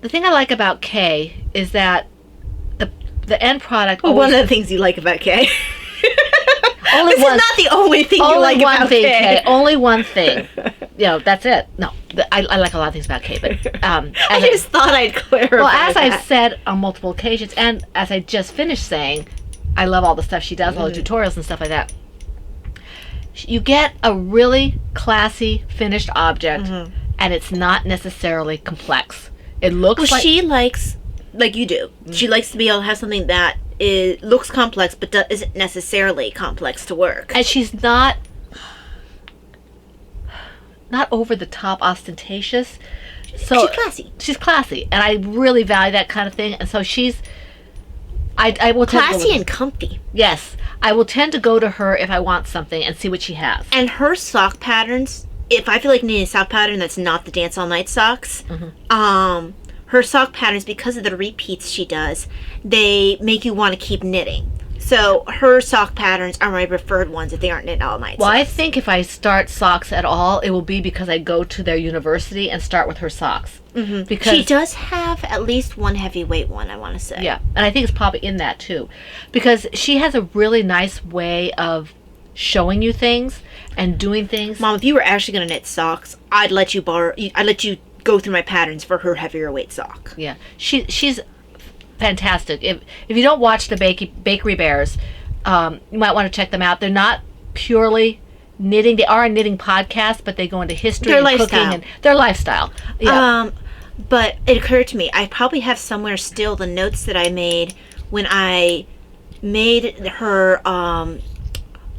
the thing I like about Kay is that the end product. Well, one of the things you like about Kay. Only This one. is not the only thing you Only like one about thing, Kay. Kay. Only one thing. That's it. No, I like a lot of things about Kay, but I just thought I'd clarify. well, as that. I've said on multiple occasions, and as I just finished saying, I love all the stuff she does, all the tutorials and stuff like that. You get a really classy finished object, and it's not necessarily complex. It looks Well, like she likes, like you do, she likes to be able to have something that looks complex but isn't necessarily complex to work. and she's not over the top ostentatious. So She's classy. She's classy, and I really value that kind of thing. And so she's, I will tend to go Classy with- and comfy. yes, I will tend to go to her if I want something and see what she has. And her sock patterns, if I feel like needing a sock pattern that's not the Dance All Night socks, her sock patterns, because of the repeats she does, they make you want to keep knitting. So her sock patterns are my preferred ones if they aren't knit all night. Well, I socks. think if I start socks at all, it will be because I go to their university and start with her socks. Mm-hmm. Because She does have at least one heavyweight one, I want to say. yeah, and I think it's probably in that too, because she has a really nice way of showing you things and doing things. Mom, if you were actually going to knit socks, I'd let you go through my patterns for her heavier weight sock. Yeah, she's fantastic. If you don't watch the Bakery Bears, you might want to check them out. They're not purely knitting. They are a knitting podcast, but they go into history Their and lifestyle. cooking and their lifestyle. Yeah. But it occurred to me, I probably have somewhere still the notes that I made when I made her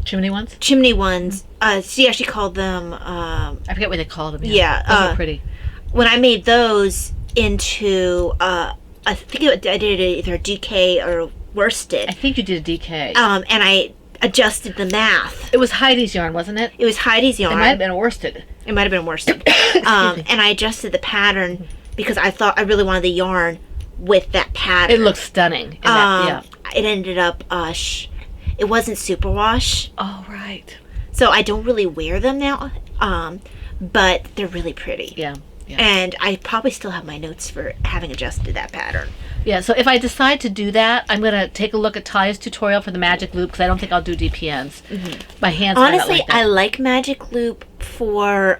Chimney ones. chimney ones. She actually called them, I forget what they called them. Yeah, those are pretty. when I made those into, I think I did it either DK or I worsted. think you did a DK. And I adjusted the math. It was Heidi's yarn, wasn't it? It was Heidi's It yarn. might have been a worsted. It might have been worsted. And I adjusted the pattern because I thought I really wanted the yarn with that pattern. It looks stunning. In that, yeah. It ended up, it wasn't superwash, Oh right. so I don't really wear them now. But they're really pretty. Yeah. Yeah. And I probably still have my notes for having adjusted that pattern. Yeah, so if I decide to do that, I'm going to take a look at Talia's tutorial for the Magic Loop because I don't think I'll do DPNs. My hands might not Honestly, like that. I like Magic Loop for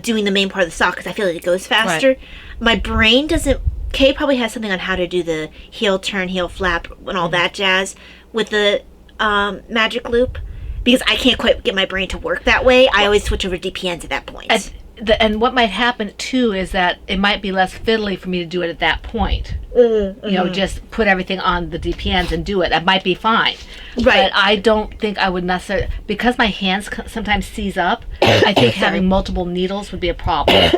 doing the main part of the sock because I feel like it goes faster. Right. My brain doesn't. Kay probably has something on how to do the heel turn, heel flap, and all that jazz with the Magic Loop because I can't quite get my brain to work that way. I always switch over to DPNs at that point. And what might happen too is that it might be less fiddly for me to do it at that point. You know, just put everything on the DPNs and do it. That might be fine. Right. But I don't think I would necessarily, because my hands sometimes seize up, I think having multiple needles would be a problem.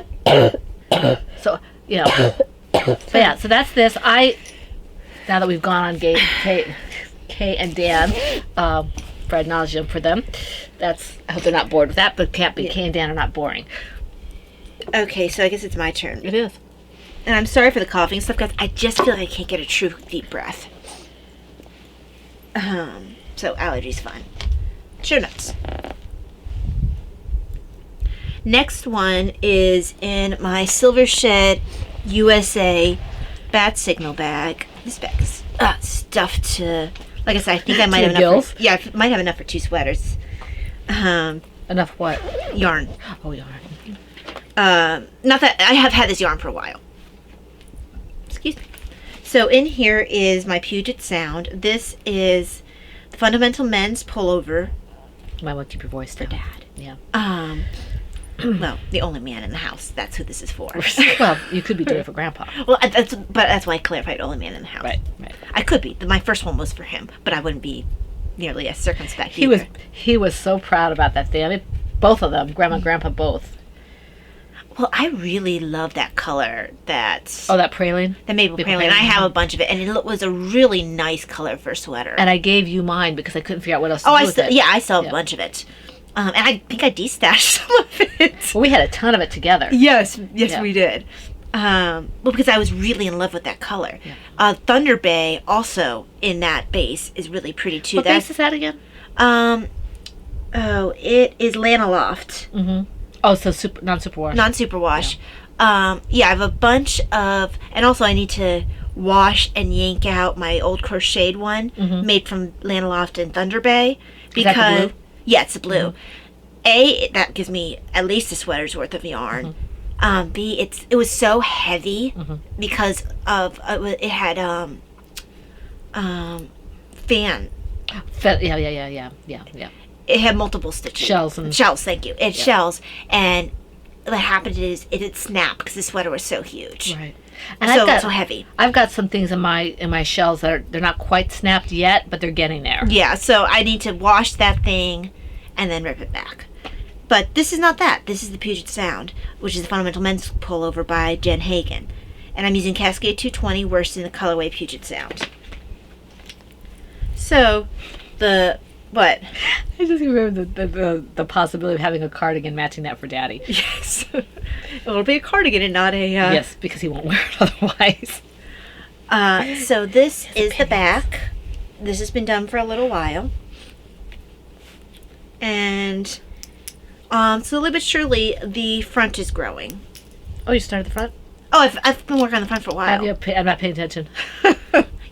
So, you know. But yeah, so that's this. Now that we've gone on Kay and Dan, Fred Nausea for them. I hope they're not bored with that, but can't be. Kay and Dan are not boring. Okay, so I guess it's my turn. It is. And I'm sorry for the coughing stuff, guys. I just feel like I can't get a true deep breath. So allergies fine. Sure nuts. Next one is in my Silver Shed USA bat signal bag. This bag is stuffed to. Like I said, I think I might To have your enough. gills? Yeah, I might have enough for 2 sweaters. Enough what? Yarn. Oh, yarn. Not that I have had this yarn for a while. Excuse me. So in here is my Puget Sound. This is the Fundamental Men's pullover. You might want to keep your voice down. Dad. Yeah. Well, the only man in the house. That's who this is for. Well, you could be doing it for Grandpa. Well, that's why I clarified only man in the house. Right. I could be. My first one was for him, but I wouldn't be nearly as circumspect. He was so proud about that thing. I mean, both of them, Grandma and Grandpa, both. Well, I really love that color. That Oh, that praline. maple praline. I have a bunch of it, and it was a really nice color for a sweater. And I gave you mine because I couldn't figure out what else to oh, do with it. I saw a Yeah. bunch of it, and I think I destashed some of it. Well, we had a ton of it together. Yes, Yeah. we did. Well, because I was really in love with that color. Thunder Bay, also in that base, is really pretty too. What base is that again? It is Lana Loft, Oh, so non-superwash. non-superwash. I have a bunch of, and also I need to wash and yank out my old crocheted one made from Lana Loft and Thunder Bay Is that the blue? yeah, it's the blue. That gives me at least a sweater's worth of yarn. B, it was so heavy because of it had fan. Yeah. It had multiple stitches. Shells and- shells. Thank you. It had shells, and what happened is it had snapped because the sweater was so huge. Right. And So heavy. I've got some things in my shells that they're not quite snapped yet, but they're getting there. Yeah, so I need to wash that thing and then rip it back. But this is not that. This is the Puget Sound, which is the Fundamental Men's pullover by Jen Hagen. And I'm using Cascade 220 worsted in the colorway Puget Sound. So, what? I just remember the possibility of having a cardigan matching that for Daddy. Yes. It'll be a cardigan and not a... Yes, because he won't wear it otherwise. So this is the back. This has been done for a little while. And slowly but surely, the front is growing. Oh, you started the front? Oh, I've been working on the front for a while. I'm not paying attention.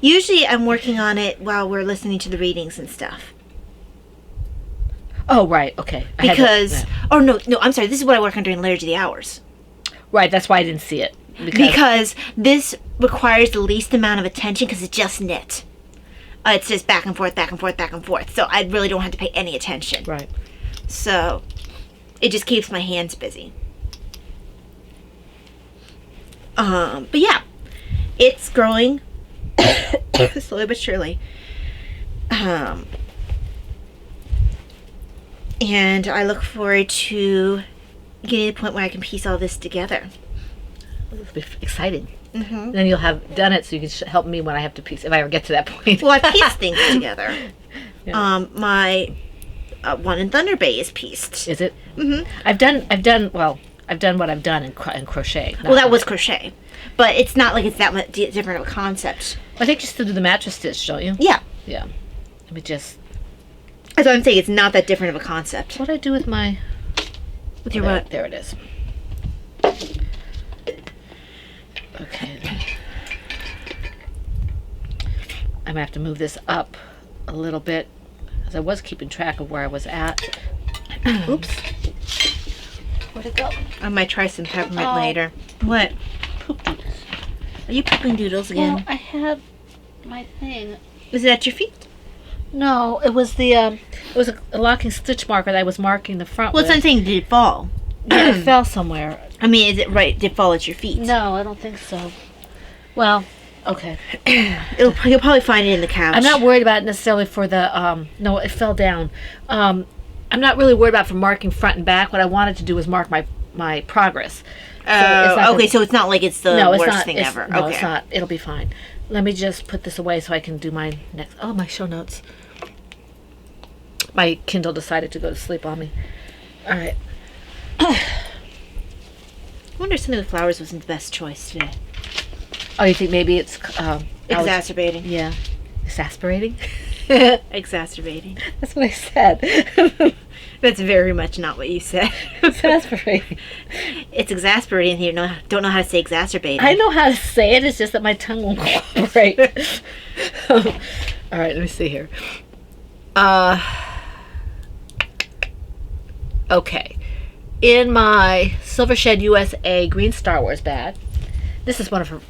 Usually I'm working on it while we're listening to the readings and stuff. Oh, right. Okay. Because, no, I'm sorry. This is what I work on during Liturgy of the Hours. Right. That's why I didn't see it. Because this requires the least amount of attention because it's just knit. It's just back and forth, back and forth, back and forth. So I really don't have to pay any attention. Right. So it just keeps my hands busy. But yeah, it's growing slowly but surely. And I look forward to getting to the point where I can piece all this together. It'll be exciting. Mm-hmm. Then you'll have done it, so you can help me when I have to piece, if I ever get to that point. Well, I piece things together. Yeah. My one in Thunder Bay is pieced. Is it? Mm-hmm. I've done what I've done in crochet. Well, that was crochet, but it's not like it's that much different of a concept. I think you still do the mattress stitch, don't you? Yeah, Yeah. Let me just. that's what I'm saying. It's not that different of a concept. What do I do with my? With your there, what? There it is. Okay. I'm gonna have to move this up a little bit, because I was keeping track of where I was at. Oops. Where'd it go? I might try some peppermint Oh. later. What? Are you pooping doodles again? Well, I had my thing. Is it at your feet? No, it was the it was a locking stitch marker that I was marking the front Well, with. it's not saying did it fall. Yeah, it fell somewhere. I mean, is it right? Did it fall at your feet? No, I don't think so. Well, okay. You'll probably find it in the couch. I'm not worried about it necessarily for the no, it fell down. I'm not really worried about for marking front and back. What I wanted to do was mark my progress. So it's not like it's the worst thing ever. No, okay. it's not. It'll be fine. Let me just put this away so I can do my next. Oh, my show notes. My Kindle decided to go to sleep on me. All right. I wonder if some of the flowers wasn't the best choice today. Oh, you think maybe it's Exacerbating. yeah, exasperating? Exacerbating. That's what I said. That's very much not what you said. Exasperating. It's exasperating. You don't know how to say exacerbating. I know how to say it. It's just that my tongue won't cooperate. All right, let me see here. Okay. In my Silver Shed USA Green Star Wars bag, this is one of her.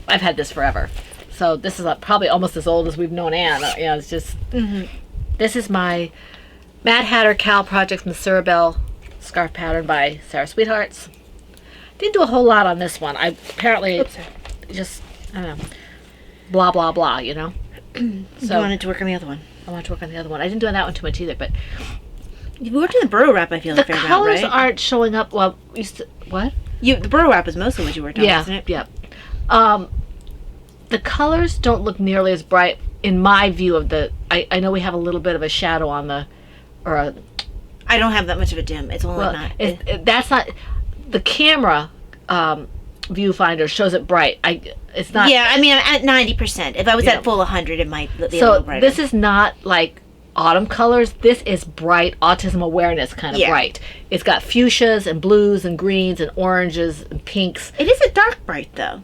I've had this forever, so this is probably almost as old as we've known Anne. You know, it's just. This is my Mad Hatter Cowl Project from the Cerebel scarf pattern by Sarah Sweethearts. Didn't do a whole lot on this one. I apparently just I don't know, blah blah blah. You know. You wanted to work on the other one. I want to work on the other one. I didn't do that one too much either, but You worked on the burrow wrap. I feel the like fair amount, colors right? aren't showing up. Well, what? The burrow wrap is mostly what you worked on, wasn't it? Yeah. The colors don't look nearly as bright in my view of the. I know we have a little bit of a shadow on the, or a. I don't have that much of a dim. It's only not. That's not the camera viewfinder shows it bright. It's not. Yeah, I mean, I'm at 90%. If I was at full 100, it might be a little brighter. This is not like autumn colors. This is bright autism awareness kind of bright. It's got fuchsias and blues and greens and oranges and pinks. It is a dark bright though.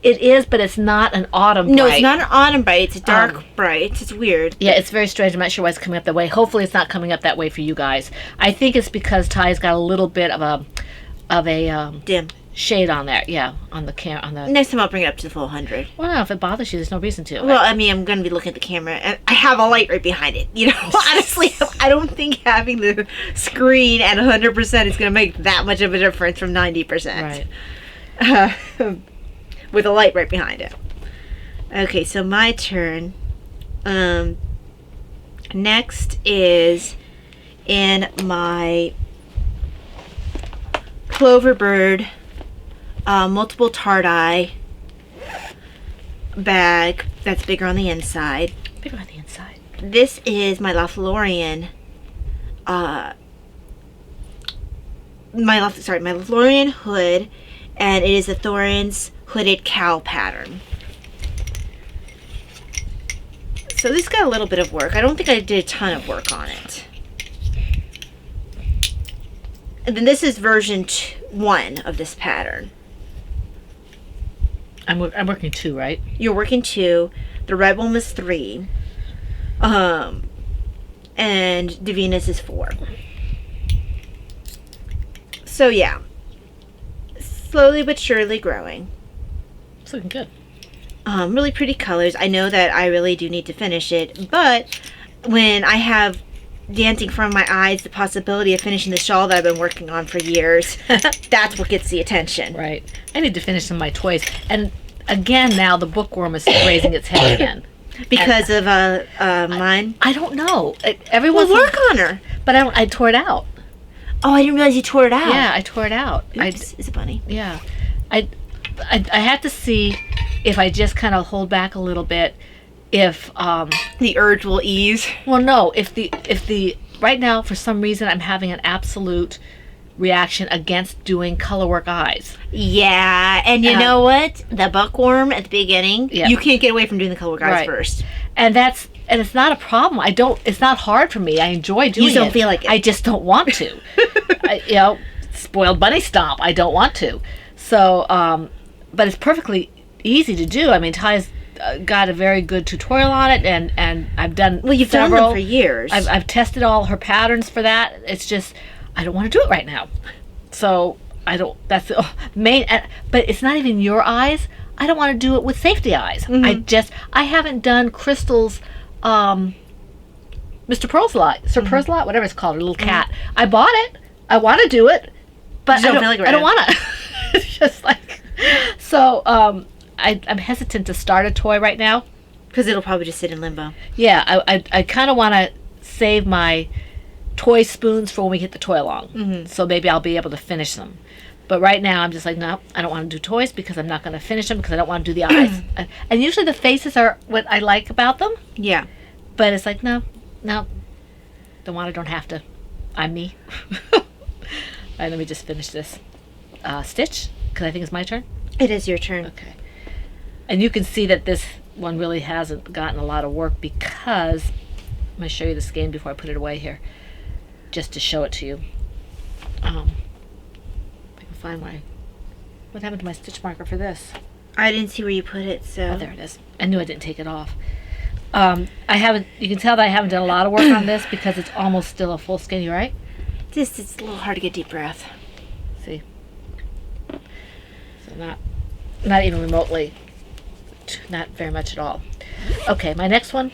It is, but it's not an autumn bright. No, it's not an autumn bright. It's a dark bright. It's weird. Yeah, it's very strange. I'm not sure why it's coming up that way. Hopefully it's not coming up that way for you guys. I think it's because Ty's got a little bit of a Dim shade on there. Yeah, on the camera. Next time I'll bring it up to the full 100. Well, no, if it bothers you, there's no reason to. Well, I mean, I'm going to be looking at the camera, and I have a light right behind it. You know, honestly, I don't think having the screen at 100% is going to make that much of a difference from 90%. Right. With a light right behind it. Okay, so my turn. Next is in my Cloverbird multiple tard-eye bag that's bigger on the inside. Bigger on the inside. This is my Lothlorien my Lothlorien hood, and it is a Thorin's hooded cowl pattern. So this got a little bit of work. I don't think I did a ton of work on it. And then this is version 1 of this pattern. I'm working 2, right? You're working 2. The red one was 3. And Davina's is 4. So yeah. Slowly but surely growing. It's looking good. Really pretty colors. I know that I really do need to finish it, but when I have dancing from my eyes the possibility of finishing the shawl that I've been working on for years, that's what gets the attention. Right. I need to finish some of my toys. And again, now the bookworm is raising its head again. Because of mine? I don't know. Everyone's Well, work on her. But I tore it out. Oh, I didn't realize you tore it out. Yeah, I tore it out. Oops, is it bunny? Yeah. I have to see if I just kind of hold back a little bit, if the urge will ease. well, no, if the right now for some reason I'm having an absolute reaction against doing color work eyes. Yeah, and you know what? The bookworm at the beginning, Yeah. you can't get away from doing the color work eyes Right. first. And it's not a problem. It's not hard for me. I enjoy doing it. You don't feel like it. I just don't want to. Spoiled bunny stomp. I don't want to. So, but it's perfectly easy to do. I mean, Ty's got a very good tutorial on it, and I've done Well, you've done them for years. I've tested all her patterns for that. It's just, I don't want to do it right now. So, that's the main, but it's not even your eyes. I don't want to do it with safety eyes. I haven't done Crystal's, Mr. Pearlslot, Sir Pearlslot, whatever it's called, a little cat. I bought it. I want to do it, but You don't feel like I don't right want to. It's just like, so, I'm hesitant to start a toy right now. Because it'll probably just sit in limbo. Yeah, I kind of want to save my toy spoons for when we get the toy along. So maybe I'll be able to finish them. But right now I'm just like, no, I don't want to do toys because I'm not going to finish them because I don't want to do the eyes. And usually the faces are what I like about them. Yeah. But it's like, no, don't want to, don't have to. I'm me. All right, let me just finish this stitch because I think it's my turn. It is your turn. Okay. And you can see that this one really hasn't gotten a lot of work because, I'm going to show you the skein before I put it away here, just to show it to you. If I can find what happened to my stitch marker for this? I didn't see where you put it, so. Oh, there it is. I knew I didn't take it off. You can tell that I haven't done a lot of work on this because it's almost still a full skein, you right? It's a little hard to get deep breath. See? So not even remotely. Not very much at all. Okay, my next one.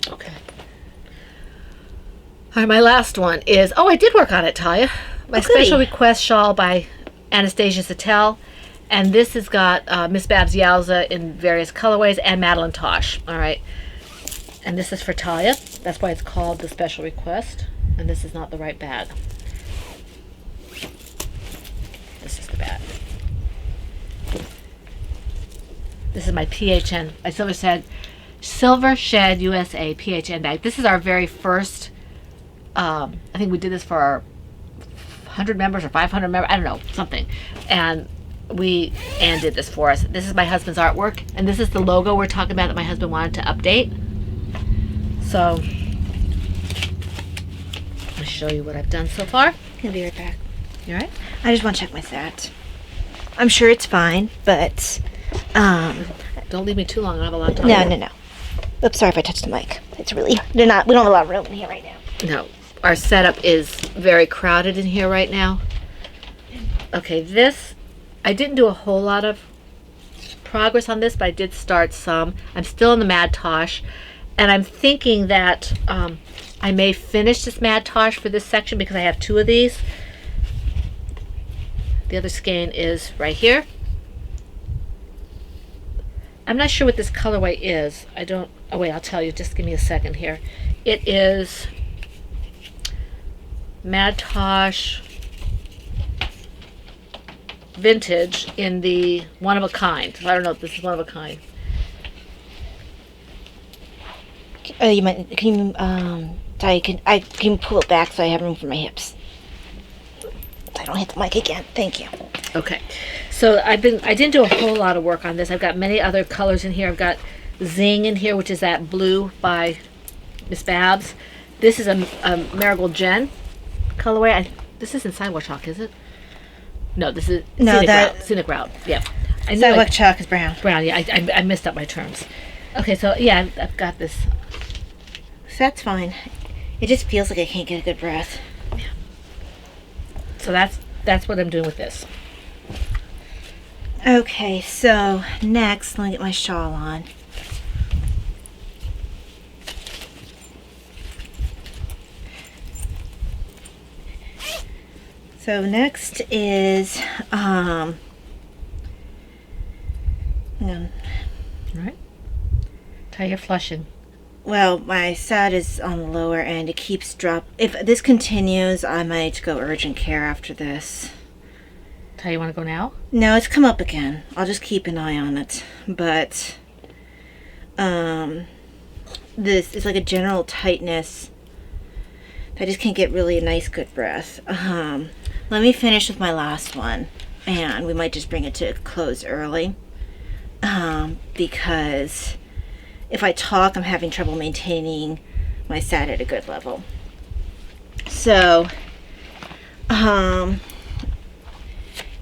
Okay. All right, my last one is, I did work on it, Talia. My special request shawl by Anastasia Sattel. And this has got Miss Babs Yowza in various colorways and Madeline Tosh. All right. And this is for Talia. That's why it's called the special request. And this is not the right bag. bag. This is my PHN, my Silver Shed USA PHN bag. This is our very first, I think we did this for our 100 members or 500 members, I don't know, something. And Ann did this for us. This is my husband's artwork, and this is the logo we're talking about that my husband wanted to update. So, I'll show you what I've done so far. I'll be right back. You alright? I just want to check my sat. I'm sure it's fine, but Don't leave me too long, I have a lot to no. Oops, sorry if I touched the mic. It's really we don't have a lot of room in here right now. No, our setup is very crowded in here right now. Okay, this, I didn't do a whole lot of progress on this, but I did start some. I'm still in the Mad Tosh, and I'm thinking that I may finish this Mad Tosh for this section because I have 2 of these. The other skein is right here. I'm not sure what this colorway is. Oh wait, I'll tell you, just give me a second here. It is Mad Tosh Vintage in the one of a kind. I don't know if this is one of a kind. You might I can pull it back so I have room for my hips. I don't hit the mic again. Thank you. Okay, so I didn't do a whole lot of work on this. I've got many other colors in here. I've got Zing in here, which is that blue by Miss Babs. This is a Marigold Jen colorway. This isn't Sidewalk Chalk, is it? No, this is Scenic Route. Yeah, Sidewalk Chalk is brown. Brown. Yeah, I messed up my terms. Okay, so yeah, I've got this. So that's fine. It just feels like I can't get a good breath. So that's what I'm doing with this. Okay, so next, let me get my shawl on. So next is, hang on. All right. Tell you're flushing. Well, my SAT is on the lower end. It keeps If this continues, I might go urgent care after this. Tell you want to go now? No, it's come up again. I'll just keep an eye on it. But, this is like a general tightness. I just can't get really a nice, good breath. Let me finish with my last one. And we might just bring it to a close early. Because if I talk, I'm having trouble maintaining my SAT at a good level. So,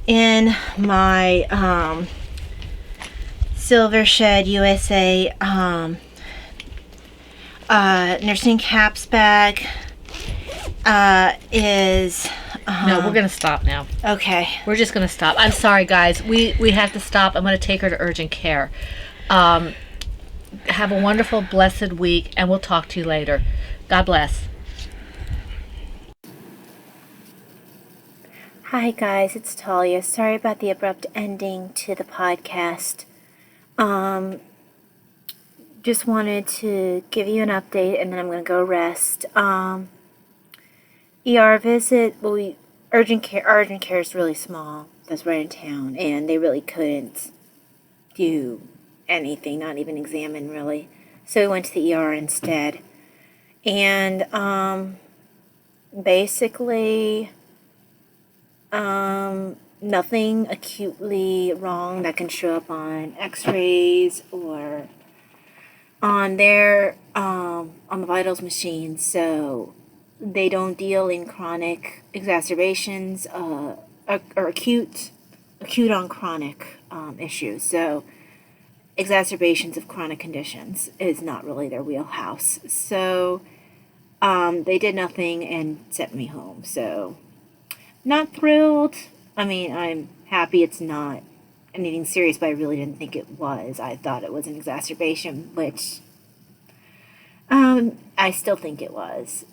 in my Silver Shed USA nursing caps bag is No, we're gonna stop now. okay. We're just gonna stop. I'm sorry, guys. We have to stop. I'm gonna take her to urgent care. Have a wonderful, blessed week, and we'll talk to you later. God bless. Hi guys, it's Talia. Sorry about the abrupt ending to the podcast. Just wanted to give you an update and then I'm gonna go rest. ER visit, urgent care is really small. That's right in town, and they really couldn't do anything, not even examine really. So we went to the ER instead. And basically nothing acutely wrong that can show up on x-rays or on their on the vitals machine. So they don't deal in chronic exacerbations or acute on chronic issues. So exacerbations of chronic conditions is not really their wheelhouse. So they did nothing and sent me home. So not thrilled. I mean, I'm happy it's not anything serious, but I really didn't think it was. I thought it was an exacerbation, which I still think it was.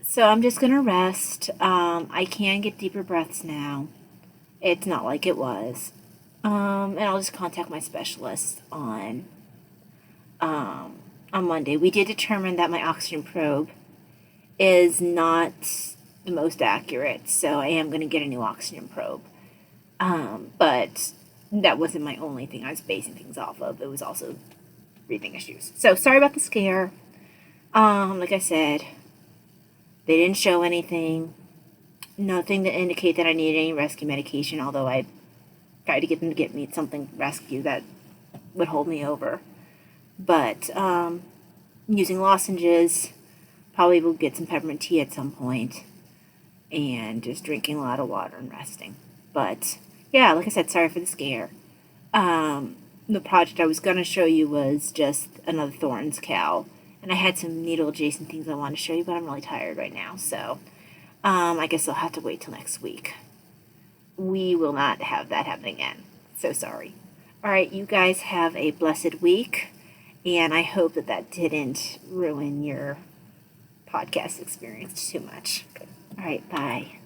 So I'm just going to rest. I can get deeper breaths now. It's not like it was. And I'll just contact my specialist on Monday. We did determine that my oxygen probe is not the most accurate, so I am going to get a new oxygen probe. But that wasn't my only thing I was basing things off of. It was also breathing issues. So sorry about the scare. Like I said, they didn't show anything. Nothing to indicate that I needed any rescue medication, although I tried to get them to get me something rescue that would hold me over. But using lozenges, probably will get some peppermint tea at some point, and just drinking a lot of water and resting. But yeah, like I said, sorry for the scare. The project I was going to show you was just another Thorns cow, and I had some needle adjacent things I wanted to show you, but I'm really tired right now, so I guess I'll have to wait till next week. We will not have that happen again. So sorry. Alright, you guys have a blessed week, and I hope that that didn't ruin your podcast experience too much. Alright, bye.